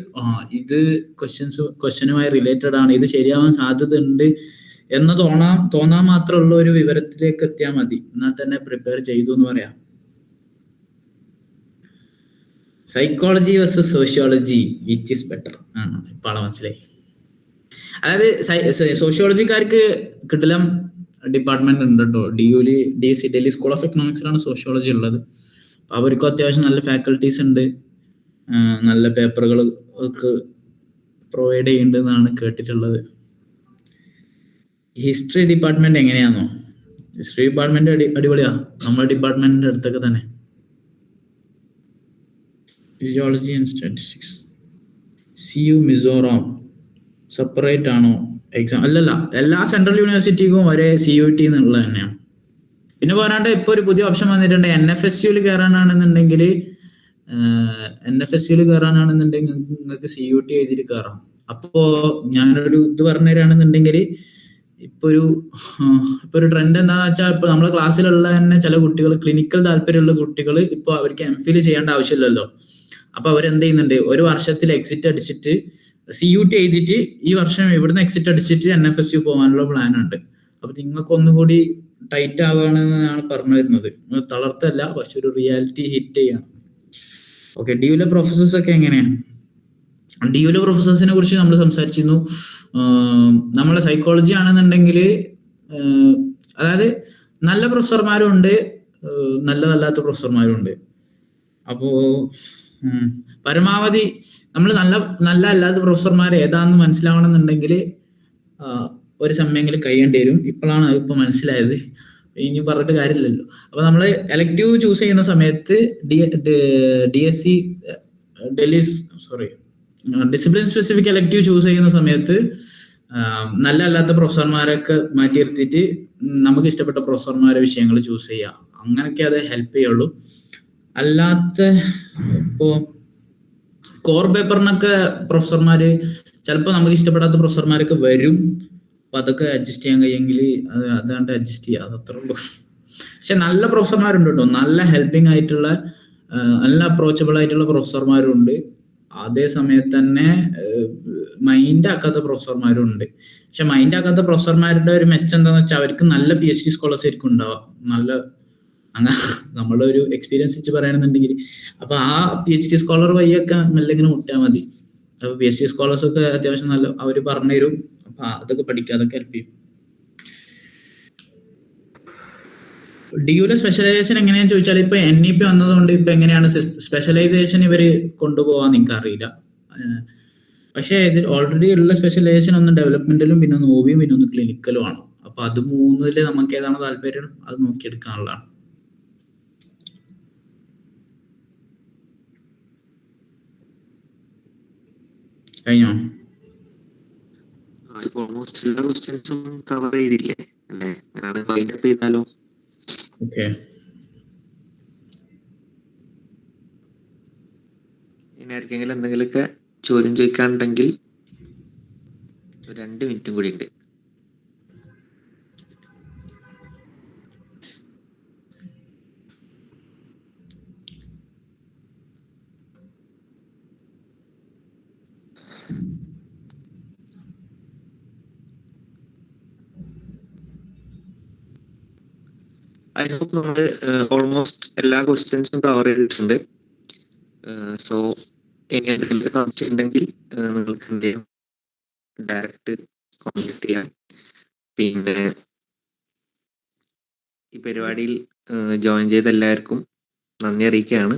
ഇത് ക്വസ്റ്റ്യനുമായി റിലേറ്റഡ് ആണ്, ഇത് ശരിയാവാൻ സാധ്യത ഉണ്ട് എന്ന് തോന്നാൻ മാത്രമുള്ള ഒരു വിവരത്തിലേക്ക് എത്തിയാൽ മതി. എന്നാൽ തന്നെ പ്രിപ്പയർ ചെയ്തു എന്ന് പറയാം. Psychology versus sociology which is better? ഇപ്പാളെ മനസ്സിലായി. അതായത് സോഷ്യോളജിക്കാർക്ക് കിടിലം ഡിപ്പാർട്ട്മെന്റ് ഉണ്ട് കേട്ടോ. ഡൽഹി സ്കൂൾ ഓഫ് എക്കണോമിക്സിലാണ് സോഷ്യോളജി ഉള്ളത്. അവർക്കും അത്യാവശ്യം നല്ല ഫാക്കൽറ്റീസ് ഉണ്ട്. നല്ല പേപ്പറുകൾ ഒക്കെ പ്രൊവൈഡ് ചെയ്യുന്നുണ്ടെന്നാണ് കേട്ടിട്ടുള്ളത്. ഹിസ്റ്ററി ഡിപ്പാർട്ട്മെന്റ് എങ്ങനെയാണോ? ഹിസ്റ്ററി ഡിപ്പാർട്ട്മെന്റ് അടിപൊളിയാ, നമ്മുടെ ഡിപ്പാർട്ട്മെന്റിന്റെ അടുത്തൊക്കെ തന്നെ. Physiology and statistics CU Mizoram separate ആണോ എക്സാം? അല്ലല്ല, എല്ലാ സെൻട്രൽ യൂണിവേഴ്സിറ്റിക്കും ഒരേ CUT എന്നുള്ളത് തന്നെയാണ്. പിന്നെ പോരാണ്ട് ഇപ്പൊ ഒരു പുതിയ ഓപ്ഷൻ വന്നിട്ടുണ്ട്, NFSUയിൽ കയറാനാണെന്നുണ്ടെങ്കിൽ നിങ്ങൾക്ക് CUT എഴുതിയിട്ട് കയറാം. അപ്പോ ഞാനൊരു ഇത് പറഞ്ഞു തരാണെന്നുണ്ടെങ്കിൽ ഇപ്പൊ ഒരു ട്രെൻഡ് എന്താണെന്ന് വെച്ചാൽ, ഇപ്പൊ നമ്മളെ ക്ലാസ്സിലുള്ള തന്നെ ചില കുട്ടികൾ, ക്ലിനിക്കൽ താല്പര്യമുള്ള കുട്ടികൾ, ഇപ്പൊ അവർക്ക് MPhil ചെയ്യേണ്ട ആവശ്യമില്ലല്ലോ. അപ്പൊ അവരെന്ത് ചെയ്യുന്നുണ്ട്, ഒരു വർഷത്തിൽ എക്സിറ്റ് അടിച്ചിട്ട് CUT എഴുതിയിട്ട് ഈ വർഷം ഇവിടുന്ന് എക്സിറ്റ് അടിച്ചിട്ട് NFSU പോകാനുള്ള പ്ലാൻ ഉണ്ട്. അപ്പൊ നിങ്ങൾക്ക് ഒന്നുകൂടി ടൈറ്റ് ആവുകയാണെന്നാണ് പറഞ്ഞു വരുന്നത്. തളർത്തല്ല, പക്ഷെ ഒരു റിയാലിറ്റി ഹിറ്റ് ചെയ്യണം. ഓക്കെ, DUലെ പ്രൊഫസേഴ്സ് ഒക്കെ എങ്ങനെയാണ്? DUലെ പ്രൊഫസേഴ്സിനെ കുറിച്ച് നമ്മൾ സംസാരിച്ചിരുന്നു. നമ്മളെ സൈക്കോളജി ആണെന്നുണ്ടെങ്കിൽ, അതായത് നല്ല പ്രൊഫസർമാരും ഉണ്ട്, നല്ലതല്ലാത്ത പ്രൊഫസർമാരും ഉണ്ട്. അപ്പോ പരമാവധി നമ്മൾ നല്ല അല്ലാത്ത പ്രൊഫസർമാർ ഏതാണെന്ന് മനസ്സിലാവണമെന്നുണ്ടെങ്കിൽ ഒരു സമയമെങ്കിലും കഴിയേണ്ടി വരും. ഇപ്പോഴാണ് അതിപ്പോൾ മനസ്സിലായത്, ഇനി പറഞ്ഞിട്ട് കാര്യമില്ലല്ലോ. അപ്പൊ നമ്മൾ എലക്റ്റീവ് ചൂസ് ചെയ്യുന്ന സമയത്ത് ഡിസിപ്ലിൻ സ്പെസിഫിക് എലക്റ്റീവ് ചൂസ് ചെയ്യുന്ന സമയത്ത് നല്ല അല്ലാത്ത പ്രൊഫസർമാരൊക്കെ മാറ്റി നിർത്തിയിട്ട് നമുക്ക് ഇഷ്ടപ്പെട്ട പ്രൊഫസർമാരെ വിഷയങ്ങൾ ചൂസ് ചെയ്യുക. അങ്ങനെയൊക്കെ അത് ഹെൽപ്പ് ചെയ്യുള്ളൂ. അല്ലാത്ത ഇപ്പോ കോർ പേപ്പറിനൊക്കെ പ്രൊഫസർമാര് ചിലപ്പോൾ നമുക്ക് ഇഷ്ടപ്പെടാത്ത പ്രൊഫസർമാരൊക്കെ വരും. അപ്പൊ അതൊക്കെ അഡ്ജസ്റ്റ് ചെയ്യാൻ കഴിയെങ്കിൽ അതാണ്ട് അഡ്ജസ്റ്റ് ചെയ്യുക, അതത്രേ ഉള്ളൂ. പക്ഷെ നല്ല പ്രൊഫസർമാരുണ്ട് കേട്ടോ, നല്ല ഹെൽപ്പിംഗ് ആയിട്ടുള്ള, നല്ല അപ്രോച്ചബിൾ ആയിട്ടുള്ള പ്രൊഫസർമാരും ഉണ്ട്. അതേ സമയത്ത് തന്നെ മൈൻഡ് ആക്കാത്ത പ്രൊഫസർമാരും ഉണ്ട്. പക്ഷെ മൈൻഡ് ആക്കാത്ത പ്രൊഫസർമാരുടെ ഒരു മെച്ചം എന്താന്ന് വെച്ചാൽ അവർക്ക് നല്ല PhD സ്കോളേഴ്സ് ആയിരിക്കും ഉണ്ടാവുക. നല്ല നമ്മളുടെ ഒരു എക്സ്പീരിയൻസ് വെച്ച് പറയുകയാണെന്നുണ്ടെങ്കിൽ, അപ്പൊ ആ PhD സ്കോളർ വഴിയൊക്കെ മെല്ലിങ്ങനെ മുട്ടാൽ മതി. അപ്പൊ PhD സ്കോളേഴ്സ് ഒക്കെ അത്യാവശ്യം നല്ല അവർ പറഞ്ഞു തരും. അപ്പൊ അതൊക്കെ പഠിക്കുക, അതൊക്കെ ഹെൽപ്പ് ചെയ്യും. DUലെ സ്പെഷ്യലൈസേഷൻ എങ്ങനെയാന്ന് ചോദിച്ചാൽ, ഇപ്പൊ NEP വന്നതുകൊണ്ട് ഇപ്പൊ എങ്ങനെയാണ് സ്പെഷ്യലൈസേഷൻ ഇവര് കൊണ്ടുപോകാൻ എനിക്കറിയില്ല. പക്ഷെ ഇതിൽ ഓൾറെഡി ഉള്ള സ്പെഷ്യലൈസേഷൻ ഒന്ന് ഡെവലപ്മെന്റിലും, പിന്നെ ഒന്ന് OBയും, പിന്നെ ഒന്ന് ക്ലിനിക്കലും ആണ്. അപ്പൊ അത് മൂന്നില് നമുക്ക് ഏതാണ് താല്പര്യം അത് നോക്കിയെടുക്കാനുള്ളതാണ്. കഴിഞ്ഞോ? ഓൾമോസ്റ്റ് എല്ലാ ക്വസ്റ്റ്യൻസും കവർ ചെയ്തില്ലേ അല്ലേ? വൈൻഡപ്പ് ചെയ്താലോ? ഓക്കെ, ഇനി ആർക്കെങ്കിലും എന്തെങ്കിലുമൊക്കെ ചോദ്യം ചോദിക്കാനുണ്ടെങ്കിൽ 2 മിനിറ്റും കൂടി ഉണ്ട്. ഐ ഹോപ്പ് നമ്മൾ ഓൾമോസ്റ്റ് എല്ലാ ക്വസ്റ്റ്യൻസും കവർ ചെയ്തിട്ടുണ്ട്. സോ ഇനി എന്തെങ്കിലും സംശയം ഉണ്ടെങ്കിൽ നിങ്ങൾക്ക് എന്ത് ചെയ്യാം, ഡയറക്റ്റ് കോൺടാക്ട് ചെയ്യാം. പിന്നെ ഈ പരിപാടിയിൽ ജോയിൻ ചെയ്ത എല്ലാവർക്കും നന്ദി അറിയിക്കുകയാണ്.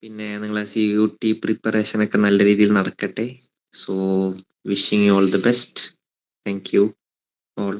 പിന്നെ നിങ്ങളെ CUT പ്രിപ്പറേഷൻ ഒക്കെ നല്ല രീതിയിൽ നടക്കട്ടെ. So wishing you all the best. Thank you all.